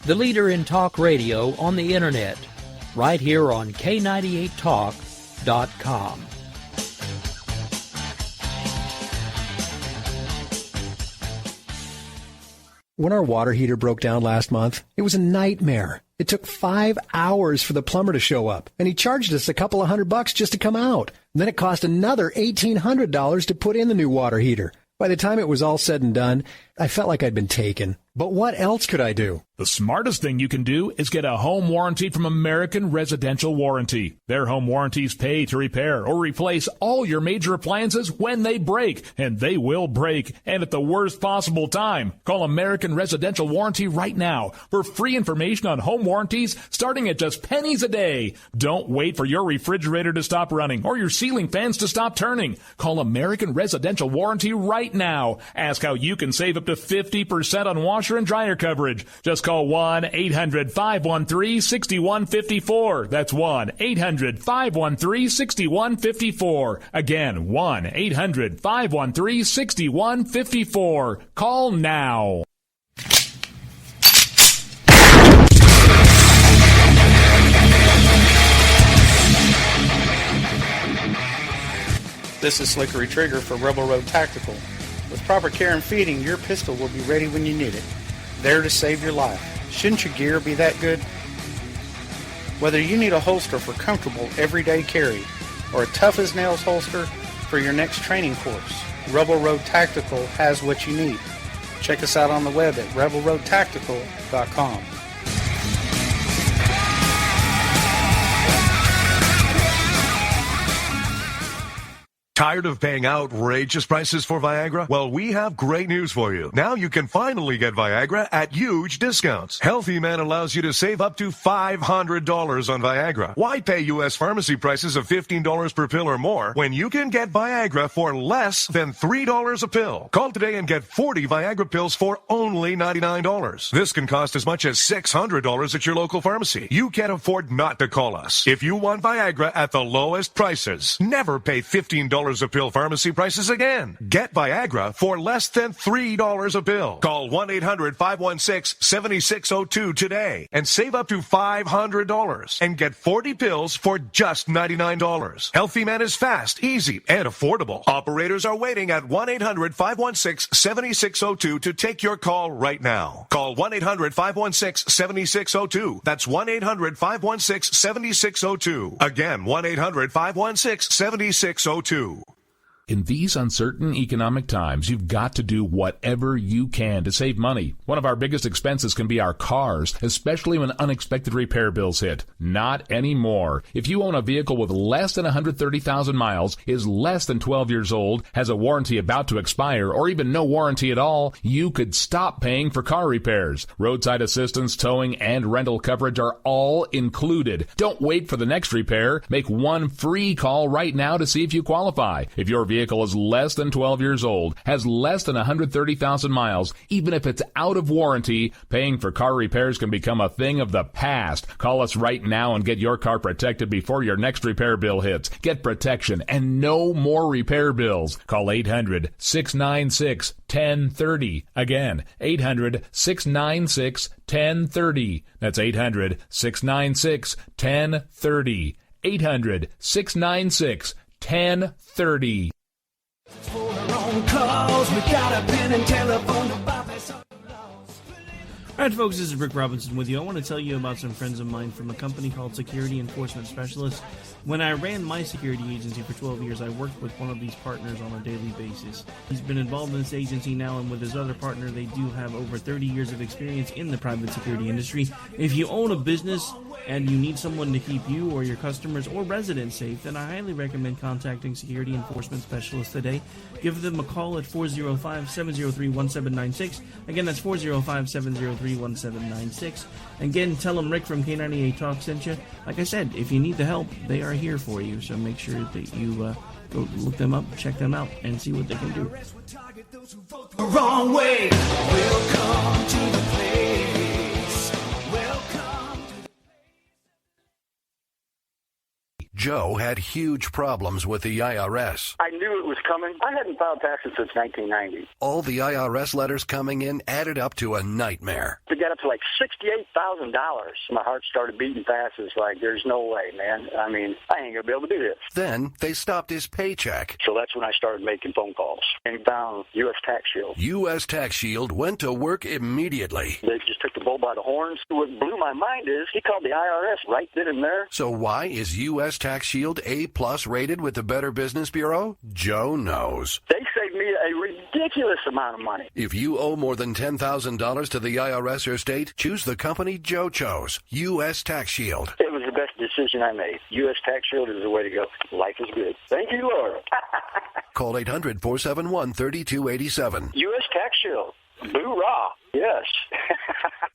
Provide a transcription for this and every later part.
the leader in talk radio on the Internet, right here on K98Talk.com. When our water heater broke down last month, it was a nightmare. It took 5 hours for the plumber to show up, and he charged us a couple of $100 just to come out. And then it cost another $1,800 to put in the new water heater. By the time it was all said and done, I felt like I'd been taken. But what else could I do? The smartest thing you can do is get a home warranty from American Residential Warranty. Their home warranties pay to repair or replace all your major appliances when they break, and they will break, and at the worst possible time. Call American Residential Warranty right now for free information on home warranties starting at just pennies a day. Don't wait for your refrigerator to stop running or your ceiling fans to stop turning. Call American Residential Warranty right now. Ask how you can save up to 50% on washer and dryer coverage. Just call 1-800-513-6154. That's 1-800-513-6154. Again, 1-800-513-6154. Call now. This is Slickery Trigger for Rebel Road Tactical. With proper care and feeding, your pistol will be ready when you need it. There to save your life. Shouldn't your gear be that good? Whether you need a holster for comfortable everyday carry or a tough-as-nails holster for your next training course, Rebel Road Tactical has what you need. Check us out on the web at rebelroadtactical.com. Tired of paying outrageous prices for Viagra? Well, we have great news for you. Now you can finally get Viagra at huge discounts. Healthy Man allows you to save up to $500 on Viagra. Why pay U.S. pharmacy prices of $15 per pill or more when you can get Viagra for less than $3 a pill? Call today and get 40 Viagra pills for only $99. This can cost as much as $600 at your local pharmacy. You can't afford not to call us. If you want Viagra at the lowest prices, never pay $15 a pill pharmacy prices again. Get Viagra for less than $3 a pill. Call 1-800-516-7602 today and save up to $500 and get 40 pills for just $99. Healthy Man is fast, easy, and affordable. Operators are waiting at 1-800-516-7602 to take your call right now. Call 1-800-516-7602. That's 1-800-516-7602. Again, 1-800-516-7602. In these uncertain economic times, you've got to do whatever you can to save money. One of our biggest expenses can be our cars, especially when unexpected repair bills hit. Not anymore. If you own a vehicle with less than 130,000 miles, is less than 12 years old, has a warranty about to expire, or even no warranty at all, you could stop paying for car repairs. Roadside assistance, towing, and rental coverage are all included. Don't wait for the next repair. Make one free call right now to see if you qualify. If your vehicle is less than 12 years old, has less than 130,000 miles, even if it's out of warranty, paying for car repairs can become a thing of the past. Call us right now and get your car protected before your next repair bill hits. Get protection and no more repair bills. Call 800-696-1030. Again, 800-696-1030. That's 800-696-1030. 800-696-1030. Alright folks, this is Rick Robinson with you. I want to tell you about some friends of mine from a company called Security Enforcement Specialists. When I ran my security agency for 12 years, I worked with one of these partners on a daily basis. He's been involved in this agency now, and with his other partner, they do have over 30 years of experience in the private security industry. If you own a business and you need someone to keep you or your customers or residents safe, then I highly recommend contacting Security Enforcement Specialists today. Give them a call at 405-703-1796. Again, that's 405-703-1796. Again, tell them Rick from K98 Talk sent you. Like I said, if you need the help, they are here for you. So make sure that you go look them up, check them out, and see what they can do. Wrong way. Welcome to the place. Joe had huge problems with the IRS. I knew it was coming. I hadn't filed taxes since 1990. All the IRS letters coming in added up to a nightmare. To get up to like $68,000. My heart started beating fast. It's like, there's no way, man. I mean, I ain't going to be able to do this. Then they stopped his paycheck. So that's when I started making phone calls and found U.S. Tax Shield. U.S. Tax Shield went to work immediately. They just took the bull by the horns. What blew my mind is he called the IRS right then and there. So why is U.S. Tax Shield A+ rated with the Better Business Bureau? Joe knows. They saved me a ridiculous amount of money. If you owe more than $10,000 to the IRS or state, choose the company Joe chose, U.S. Tax Shield. It was the best decision I made. U.S. Tax Shield is the way to go. Life is good. Thank you, Lord. Call 800-471-3287. U.S. Tax Shield. Boo-rah. Yes.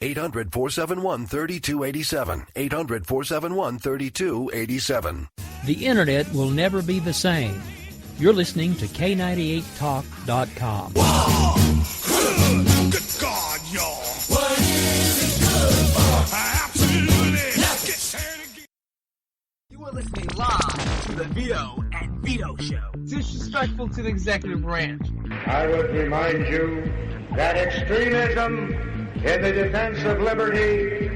800-471-3287. 800-471-3287. The Internet will never be the same. You're listening to K98Talk.com. Good God, y'all. What is it good for? Absolutely. Let's get started again. You are listening live to the Vito and Vito Show. Disrespectful to the executive branch. I would remind you that extremism in the defense of liberty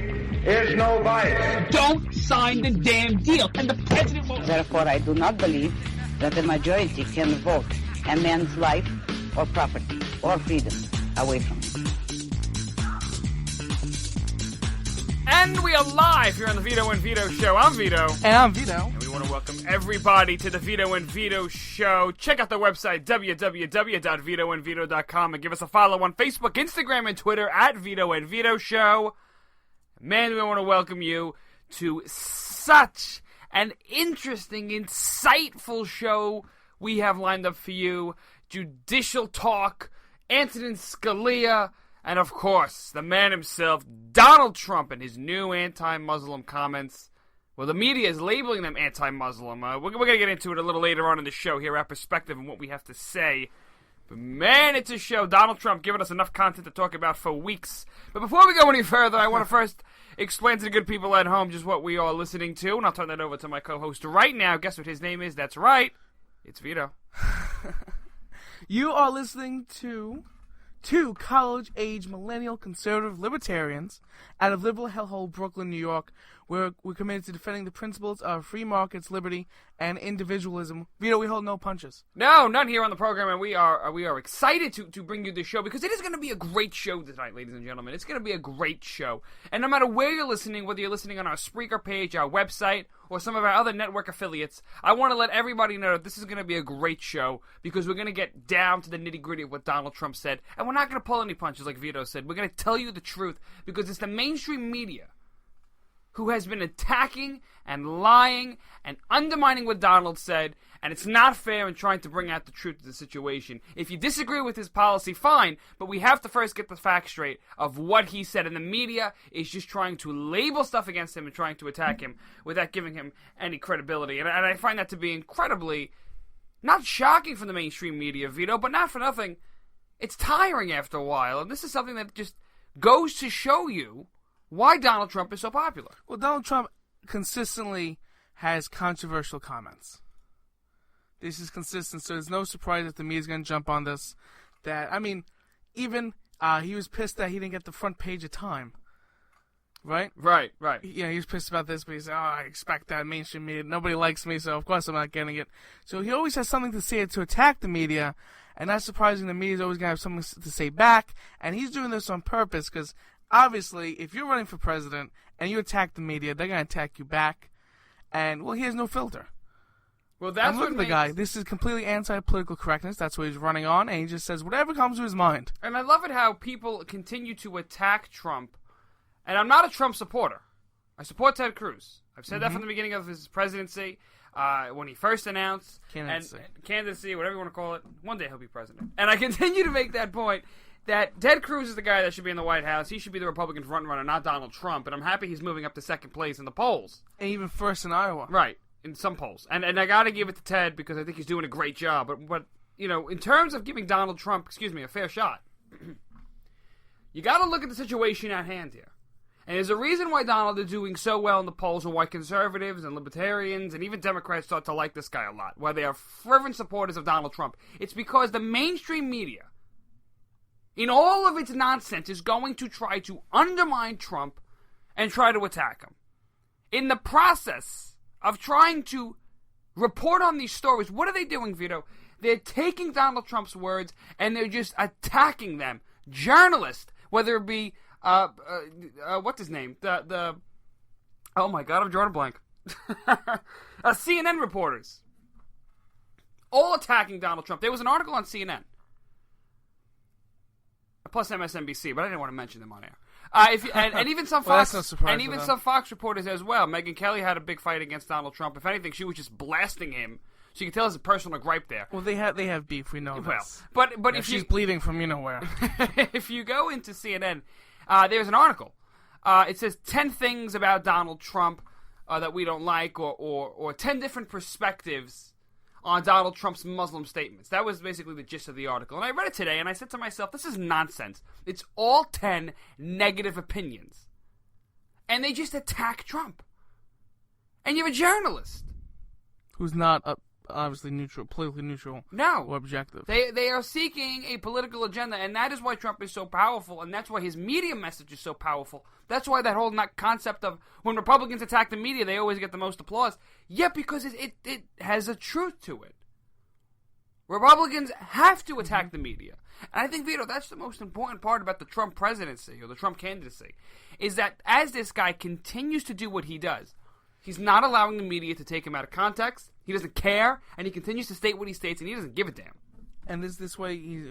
is no vice. Don't sign the damn deal, and the president won't. Therefore, I do not believe that the majority can vote a man's life or property or freedom away from him. And we are live here on the Vito and Vito Show. I'm Vito. And I'm Vito. And we want to welcome everybody to the Vito and Vito Show. Check out the website, www.vitoandvito.com, and give us a follow on Facebook, Instagram, and Twitter at Vito and Vito Show. Man, we want to welcome you to such an interesting, insightful show we have lined up for you. Judicial talk, Antonin Scalia, and of course, the man himself, Donald Trump, and his new anti-Muslim comments. Well, the media is labeling them anti-Muslim. We're going to get into it a little later on in the show here, our perspective and what we have to say. But man, it's a show. Donald Trump giving us enough content to talk about for weeks. But before we go any further, I want to first explain to the good people at home just what we are listening to, and I'll turn that over to my co-host right now. Guess what his name is? That's right. It's Vito. You are listening to two college-age millennial conservative libertarians out of liberal hellhole Brooklyn, New York. We're committed to defending the principles of free markets, liberty, and individualism. Vito, we hold no punches. No, none here on the program, and we are excited to bring you this show because it is going to be a great show tonight, ladies and gentlemen. It's going to be a great show. And no matter where you're listening, whether you're listening on our Spreaker page, our website, or some of our other network affiliates, I want to let everybody know that this is going to be a great show because we're going to get down to the nitty-gritty of what Donald Trump said, and we're not going to pull any punches like Vito said. We're going to tell you the truth because it's the mainstream media who has been attacking and lying and undermining what Donald said, and it's not fair in trying to bring out the truth of the situation. If you disagree with his policy, fine, but we have to first get the facts straight of what he said, and the media is just trying to label stuff against him and trying to attack him without giving him any credibility. And I find that to be incredibly, not shocking from the mainstream media, Vito, but not for nothing. It's tiring after a while, and this is something that just goes to show you why Donald Trump is so popular. Well, Donald Trump consistently has controversial comments. This is consistent, so there's no surprise that the media's going to jump on this. Even he was pissed that he didn't get the front page of Time. Right? Right. Yeah, he was pissed about this, but he said, I expect that mainstream media. Nobody likes me, so of course I'm not getting it. So he always has something to say to attack the media, and not surprising, the media's always going to have something to say back, and he's doing this on purpose, because obviously, if you're running for president and you attack the media, they're going to attack you back. And, well, he has no filter. Well, that's look at the guy. This is completely anti-political correctness. That's what he's running on, and he just says whatever comes to his mind. And I love it how people continue to attack Trump. And I'm not a Trump supporter. I support Ted Cruz. I've said that from the beginning of his presidency. When he first announced candidacy, whatever you want to call it, one day he'll be president. And I continue to make that point. That Ted Cruz is the guy that should be in the White House. He should be the Republican frontrunner, not Donald Trump. And I'm happy he's moving up to second place in the polls. And even first in Iowa. Right, in some polls. And I got to give it to Ted because I think he's doing a great job. But you know, in terms of giving Donald Trump, a fair shot, you got to look at the situation at hand here. And there's a reason why Donald is doing so well in the polls, and why conservatives and libertarians and even Democrats start to like this guy a lot, why they are fervent supporters of Donald Trump. It's because the mainstream media, in all of its nonsense, is going to try to undermine Trump and try to attack him. In the process of trying to report on these stories, what are they doing, Vito? They're taking Donald Trump's words and they're just attacking them. Journalists, whether it be what's his name? Oh my God, I'm drawing a blank. CNN reporters, all attacking Donald Trump. There was an article on CNN, plus MSNBC, but I didn't want to mention them on air. And even some Fox, and even some Fox reporters as well. Megyn Kelly had a big fight against Donald Trump. If anything, she was just blasting him. So you can tell there's a personal gripe there. Well, they have beef. We know this. But if she's bleeding from you know where. If you go into CNN, there's an article. It says 10 things about Donald Trump that we don't like, or 10 different perspectives on Donald Trump's Muslim statements. That was basically the gist of the article. And I read it today, and I said to myself, this is nonsense. It's all 10 negative opinions. And they just attack Trump. And you're a journalist. Who's not obviously neutral, politically neutral, or objective. They are seeking a political agenda, and that is why Trump is so powerful, and that's why his media message is so powerful. That's why that whole concept of when Republicans attack the media, they always get the most applause. Yeah, because it has a truth to it. Republicans have to attack the media. And I think, Vito, that's the most important part about the Trump presidency, or the Trump candidacy, is that as this guy continues to do what he does, he's not allowing the media to take him out of context. He doesn't care, and he continues to state what he states, and he doesn't give a damn. And this way, he's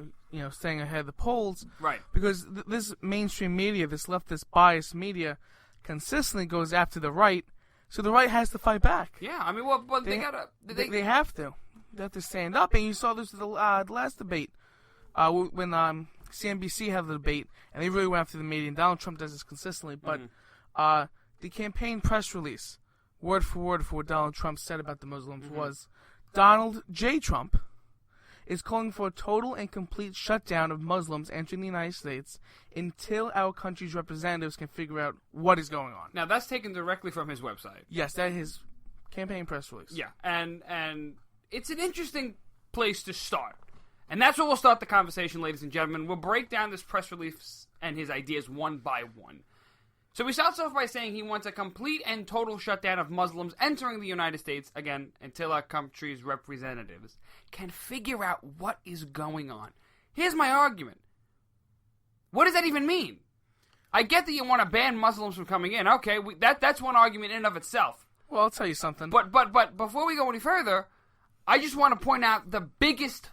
staying ahead of the polls, right? Because this mainstream media, this leftist biased media, consistently goes after the right, so the right has to fight back. Yeah, I mean, well they gotta. They have to. They have to stand up, and you saw this at the last debate when CNBC had the debate, and they really went after the media. And Donald Trump does this consistently, but the campaign press release, word for word, for what Donald Trump said about the Muslims was, Donald J. Trump is calling for a total and complete shutdown of Muslims entering the United States until our country's representatives can figure out what is going on. Now, that's taken directly from his website. Yes, that is his campaign press release. Yeah, and it's an interesting place to start. And that's where we'll start the conversation, ladies and gentlemen. We'll break down this press release and his ideas one by one. So he starts off by saying he wants a complete and total shutdown of Muslims entering the United States, again, until our country's representatives can figure out what is going on. Here's my argument. What does that even mean? I get that you want to ban Muslims from coming in. Okay, that's one argument in and of itself. Well, I'll tell you something. But before we go any further, I just want to point out the biggest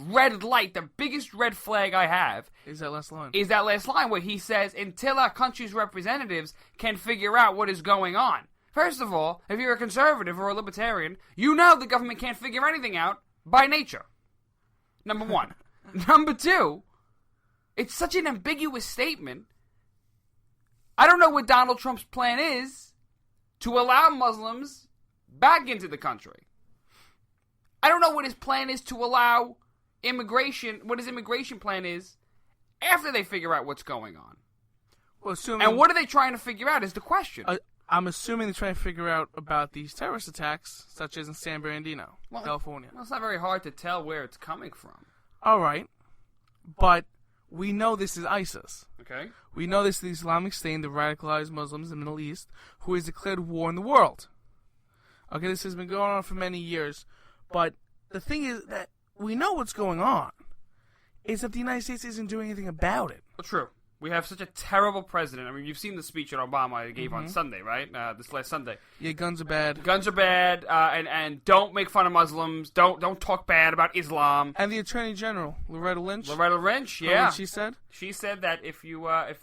red light, the biggest red flag I have is that last line. Is that last line where he says, until our country's representatives can figure out what is going on. First of all, if you're a conservative or a libertarian, you know the government can't figure anything out by nature. Number one. Number two, it's such an ambiguous statement. I don't know what Donald Trump's plan is to allow Muslims back into the country. I don't know what his plan is to allow immigration, what his immigration plan is after they figure out what's going on. Well, and what are they trying to figure out is the question. I'm assuming they're trying to figure out about these terrorist attacks, such as in San Bernardino, California. Well, it's not very hard to tell where it's coming from. All right. But we know this is ISIS. Okay. We know this is the Islamic State, the radicalized Muslims in the Middle East, who has declared war in the world. Okay, this has been going on for many years. But the thing is that we know what's going on. It's that the United States isn't doing anything about it. Well, true. We have such a terrible president. I mean, you've seen the speech that Obama gave on Sunday, right? This last Sunday. Yeah, guns are bad. Guns are bad, and don't make fun of Muslims. Don't talk bad about Islam. And the Attorney General, Loretta Lynch. Yeah. What she said? She said that if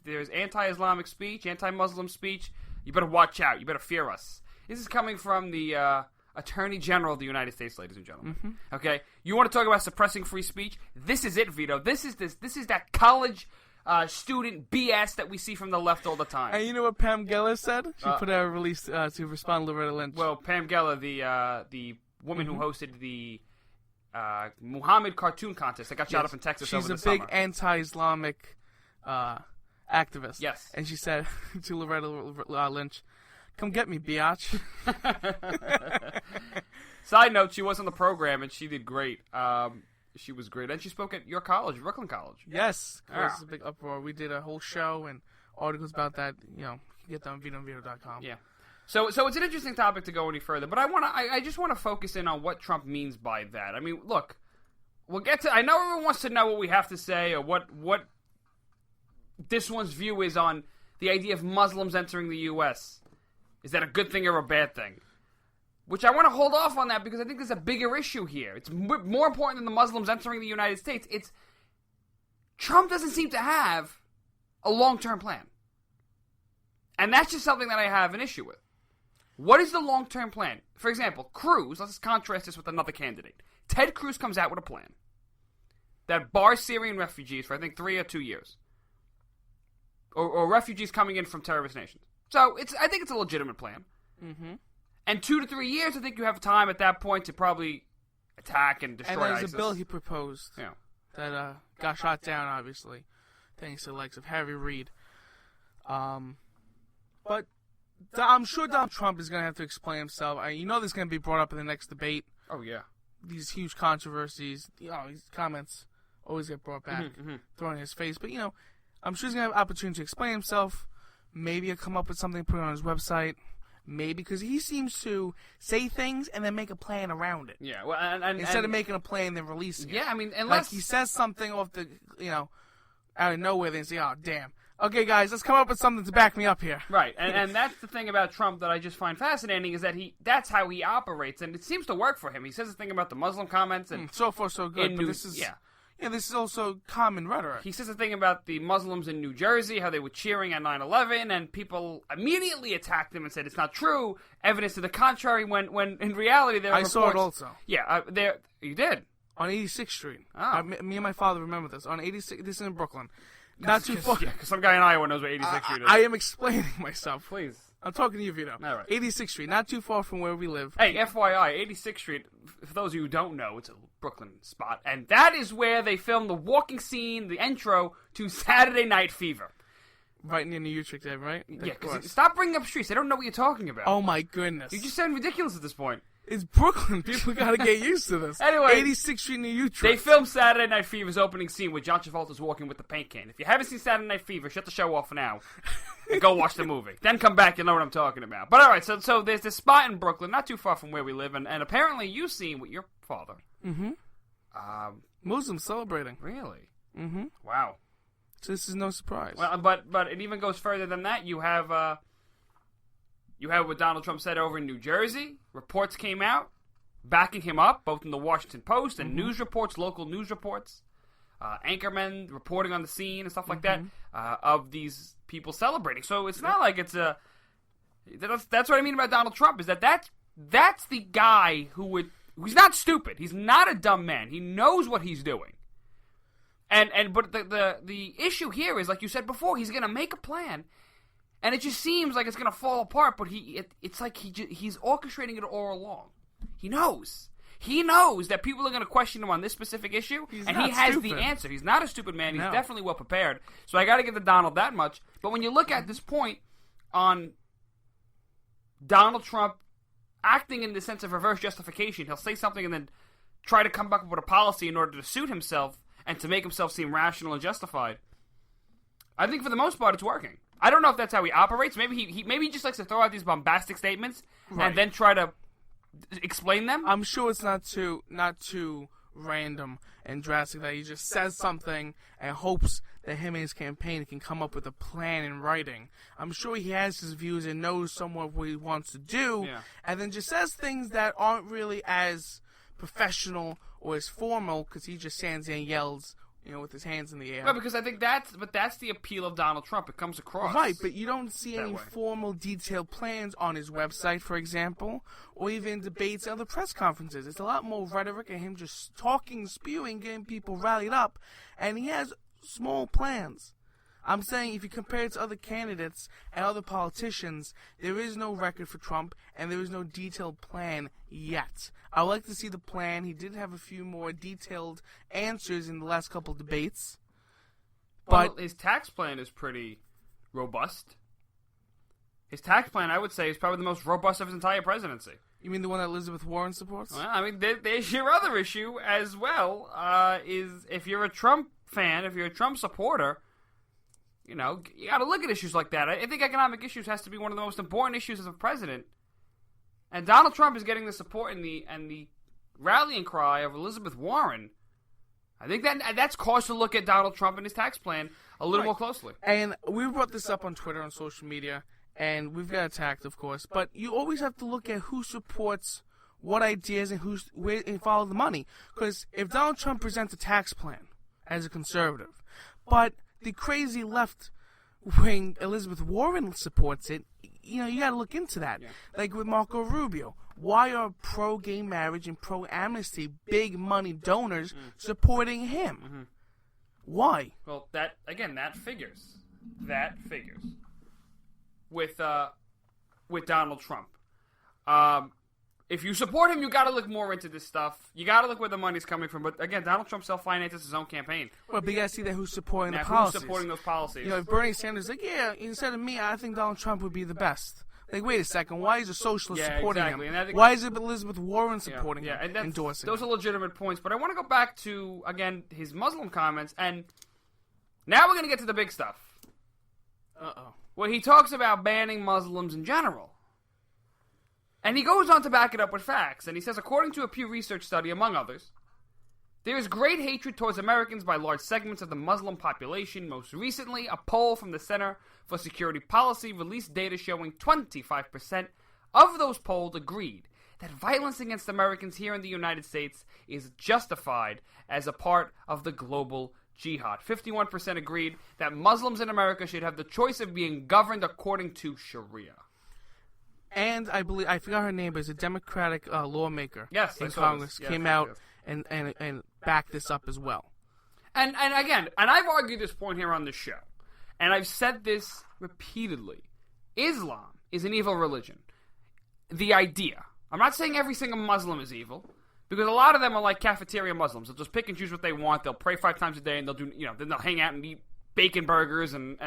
there's anti-Islamic speech, anti-Muslim speech, you better watch out. You better fear us. This is coming from the Attorney General of the United States, ladies and gentlemen. Okay, you want to talk about suppressing free speech? This is it, Vito. This is that college student BS that we see from the left all the time. And you know what Pam Geller said? She put out a release to respond to Loretta Lynch. Well, Pam Geller, the woman who hosted the Muhammad cartoon contest that got shot up in Texas over the summer. She's a big anti-Islamic activist. Yes. And she said to Loretta Lynch, "Come get me, biatch." Side note, she was on the program, and she did great. She was great. And she spoke at your college, Brooklyn College. Yes. It was a big uproar. We did a whole show and articles about that. You know, you get that on VitoandVito.com. Yeah. So it's an interesting topic to go any further, but I just want to focus in on what Trump means by that. I mean, look, we'll get to. I know everyone wants to know what we have to say or what this one's view is on the idea of Muslims entering the U.S. Is that a good thing or a bad thing? Which I want to hold off on that because I think there's a bigger issue here. It's more important than the Muslims entering the United States. It's Trump doesn't seem to have a long-term plan. And that's just something that I have an issue with. What is the long-term plan? For example, Cruz, let's contrast this with another candidate. Ted Cruz comes out with a plan that bars Syrian refugees for, I think, 3 or 2 years. Or refugees coming in from terrorist nations. So I think it's a legitimate plan. Mm-hmm. And 2 to 3 years, I think you have time at that point to probably attack and destroy ISIS. And there's a bill he proposed that got shot down, obviously, thanks to the likes of Harry Reid. But I'm sure Donald Trump is going to have to explain himself. You know this is going to be brought up in the next debate. Oh, yeah. These huge controversies, these comments always get brought back, thrown in his face. But, I'm sure he's going to have an opportunity to explain himself. Maybe he'll come up with something to put on his website. Maybe, because he seems to say things and then make a plan around it. Yeah, well, and instead of making a plan and then releasing it. Yeah, I mean, unless he says something off the, out of nowhere, then say, "Oh, damn. Okay, guys, let's come up with something to back me up here." Right, and that's the thing about Trump that I just find fascinating is that that's how he operates, and it seems to work for him. He says the thing about the Muslim comments, and so far so good. But this is this is also common rhetoric. He says the thing about the Muslims in New Jersey, how they were cheering at 9/11, and people immediately attacked him and said it's not true. Evidence to the contrary, when in reality there were reports. Saw it also. Yeah, you did on 86th Street. Oh. Me and my father remember this on 86. This is in Brooklyn. Not too far. Yeah, because some guy in Iowa knows where 86th Street is. I am explaining myself. Please. I'm talking to you, Vito. All right. 86th Street, not too far from where we live. Hey, FYI, 86th Street, for those of you who don't know, it's a Brooklyn spot. And that is where they filmed the walking scene, the intro to Saturday Night Fever. Right near New Utrecht, right? Yeah, because stop bringing up streets. They don't know what you're talking about. Oh, my goodness. You just sound ridiculous at this point. It's Brooklyn. People got to get used to this. Anyway, 86th Street, New Utrecht. They filmed Saturday Night Fever's opening scene where John Travolta's walking with the paint can. If you haven't seen Saturday Night Fever, shut the show off now and go watch the movie. Then come back, you'll know what I'm talking about. But all right, so there's this spot in Brooklyn, not too far from where we live, and apparently you've seen with your father. Mm-hmm. Muslims celebrating. Really? Mm-hmm. Wow. So this is no surprise. Well, but it even goes further than that. You have what Donald Trump said over in New Jersey. Reports came out backing him up, both in the Washington Post and news reports, local news reports, anchormen reporting on the scene and stuff like that, of these people celebrating. So it's not like it's a... That's what I mean about Donald Trump, is that's the guy who's not stupid. He's not a dumb man. He knows what he's doing. But the issue here is, like you said before, he's going to make a plan, and it just seems like it's going to fall apart, but it's like he's orchestrating it all along. He knows. He knows that people are going to question him on this specific issue, and he has the answer. He's not a stupid man. He's definitely well prepared. So I got to give to Donald that much. But when you look at this point on Donald Trump acting in the sense of reverse justification, he'll say something and then try to come back with a policy in order to suit himself and to make himself seem rational and justified. I think for the most part it's working. I don't know if that's how he operates. Maybe he just likes to throw out these bombastic statements and then try to explain them. I'm sure it's not too random and drastic that he just says something and hopes that him and his campaign can come up with a plan in writing. I'm sure he has his views and knows somewhat what he wants to do, and then just says things that aren't really as professional or as formal because he just stands there and yells, with his hands in the air. No, because I think that's the appeal of Donald Trump. It comes across. Right, but you don't see any formal, detailed plans on his website, for example, or even debates at other press conferences. It's a lot more rhetoric and him just talking, spewing, getting people rallied up, and he has small plans. I'm saying if you compare it to other candidates and other politicians, there is no record for Trump, and there is no detailed plan yet. I would like to see the plan. He did have a few more detailed answers in the last couple of debates, But his tax plan is pretty robust. His tax plan, I would say, is probably the most robust of his entire presidency. You mean the one that Elizabeth Warren supports? Well, I mean, there's your other issue as well, is if you're a Trump fan, if you're a Trump supporter, you know, you got to look at issues like that. I think economic issues has to be one of the most important issues as a president. And Donald Trump is getting the support and the rallying cry of Elizabeth Warren. I think that's cause to look at Donald Trump and his tax plan a little more closely. And we brought this up on Twitter, on social media, and we've got attacked, of course. But you always have to look at who supports what ideas and and follow the money. Because if Donald Trump presents a tax plan as a conservative, but the crazy left wing Elizabeth Warren supports it, you know, you got to look into that. Yeah. Like with Marco Rubio. Why are pro-gay marriage and pro-amnesty big money donors supporting him? Mm-hmm. Why? Well, that figures. That figures. With Donald Trump. If you support him, you got to look more into this stuff. You got to look where the money's coming from. But again, Donald Trump self-finances his own campaign. Well, but you got to see that who's supporting the who's policies. supporting those policies? You know, if Bernie Sanders is like, yeah, instead of me, I think Donald Trump would be the best. Like, wait a second, why is a socialist supporting him? Why is it Elizabeth Warren supporting him, and endorsing those him? are legitimate points, but I want to go back to, again, his Muslim comments, and now we're going to get to the big stuff. Uh-oh. Where he talks about banning Muslims in general. And he goes on to back it up with facts, and he says, according to a Pew Research study, among others, there is great hatred towards Americans by large segments of the Muslim population. Most recently, a poll from the Center for Security Policy released data showing 25% of those polled agreed that violence against Americans here in the United States is justified as a part of the global jihad. 51% agreed that Muslims in America should have the choice of being governed according to Sharia. And I believe, I forgot her name, but it's a Democratic lawmaker in Congress came out and backed this up as well. And again, I've argued this point here on the show, and I've said this repeatedly. Islam is an evil religion. The idea. I'm not saying every single Muslim is evil, because a lot of them are like cafeteria Muslims. They'll just pick and choose what they want. They'll pray 5 times a day, and then they'll hang out and eat bacon burgers and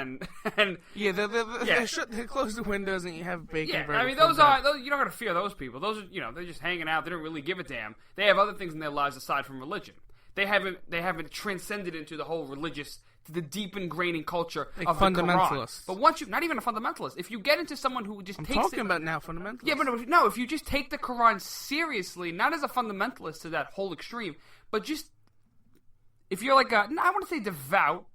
yeah, they close the windows and you have bacon burgers. I mean, those you don't got to fear those people. Those are they're just hanging out. They don't really give a damn. They have other things in their lives aside from religion. They haven't transcended into the whole religious, to the deep ingraining culture like of fundamentalists. The Quran. But once not even a fundamentalist. If you get into someone who just takes talking about now fundamentalists. Yeah, but no, if you just take the Quran seriously, not as a fundamentalist to that whole extreme, but just if you're like I want to say devout.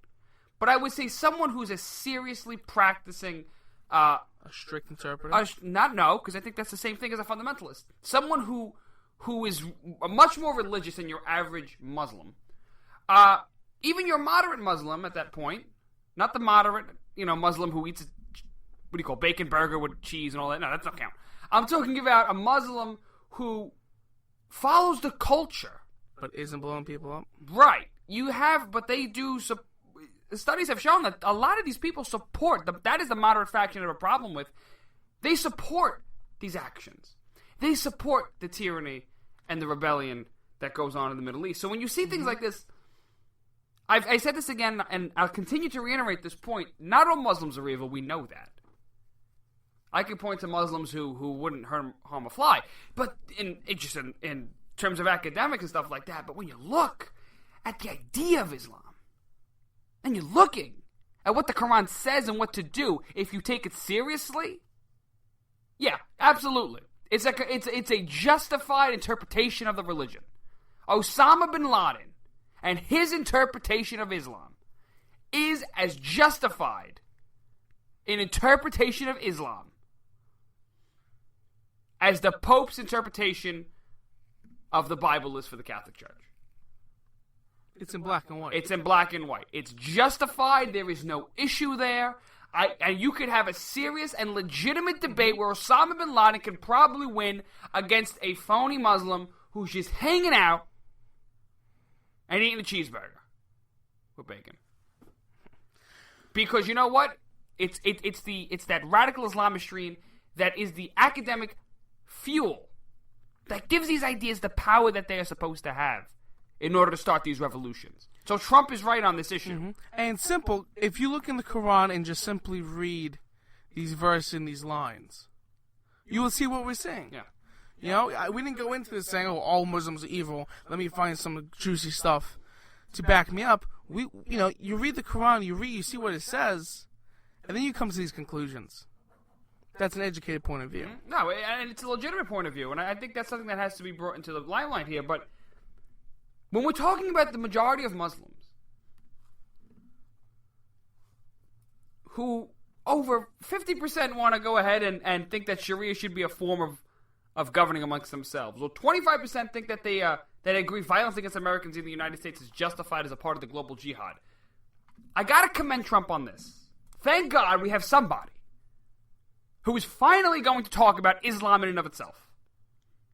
But I would say someone who's a seriously practicing... a strict interpreter? Because I think that's the same thing as a fundamentalist. Someone who is much more religious than your average Muslim. Even your moderate Muslim at that point, not the moderate, Muslim who eats bacon burger with cheese and all that. No, that doesn't count. I'm talking about a Muslim who follows the culture. But isn't blowing people up? Right. But they do... The studies have shown that a lot of these people support, that is the moderate faction I have a problem with, they support these actions. They support the tyranny and the rebellion that goes on in the Middle East. So when you see things like this, I said this again, and I'll continue to reiterate this point, not all Muslims are evil, we know that. I could point to Muslims who wouldn't harm a fly, but in terms of academics and stuff like that, but when you look at the idea of Islam, and you're looking at what the Quran says and what to do if you take it seriously, yeah, absolutely. It's a justified interpretation of the religion. Osama bin Laden and his interpretation of Islam is as justified an interpretation of Islam as the Pope's interpretation of the Bible is for the Catholic Church. It's in black and white. It's in black and white. It's justified. There is no issue there. And you could have a serious and legitimate debate where Osama bin Laden could probably win against a phony Muslim who's just hanging out and eating a cheeseburger with bacon. Because you know what? It's that radical Islamistry that is the academic fuel that gives these ideas the power that they are supposed to have. in order to start these revolutions. So Trump is right on this issue. Mm-hmm. And simple, if you look in the Quran and just simply read these verses and these lines, you will see what we're saying. Yeah. You know, we didn't go into this saying, "Oh, all Muslims are evil. Let me find some juicy stuff to back me up." You read the Quran, you see what it says, and then you come to these conclusions. That's an educated point of view. Mm-hmm. No, and it's a legitimate point of view, and I think that's something that has to be brought into the limelight here. But when we're talking about the majority of Muslims, who over 50% want to go ahead and think that Sharia should be a form of governing amongst themselves, or 25% think that they agree violence against Americans in the United States is justified as a part of the global jihad. I gotta commend Trump on this. Thank God we have somebody who is finally going to talk about Islam in and of itself.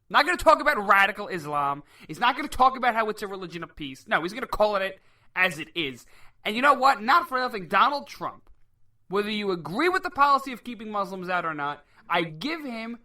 Not going to talk about radical Islam. He's not going to talk about how it's a religion of peace. No, he's going to call it as it is. And you know what? Not for nothing, Donald Trump, whether you agree with the policy of keeping Muslims out or not, I give him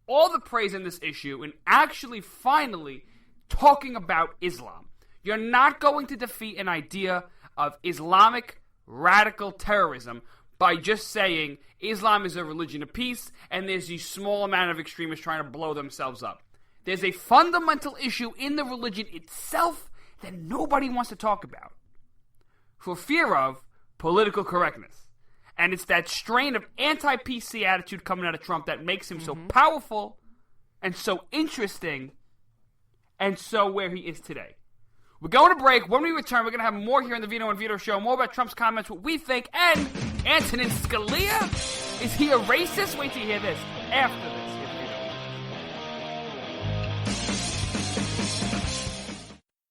all the praise in this issue in actually finally talking about Islam. You're not going to defeat an idea of Islamic radical terrorism by just saying Islam is a religion of peace and there's a small amount of extremists trying to blow themselves up. There's a fundamental issue in the religion itself that nobody wants to talk about for fear of political correctness. And it's that strain of anti-PC attitude coming out of Trump that makes him so powerful and so interesting and so where he is today. We're going to break. When we return, we're going to have more here on the Vito and Vito Show. More about Trump's comments, what we think, and Antonin Scalia? Is he a racist? Wait till you hear this. After this.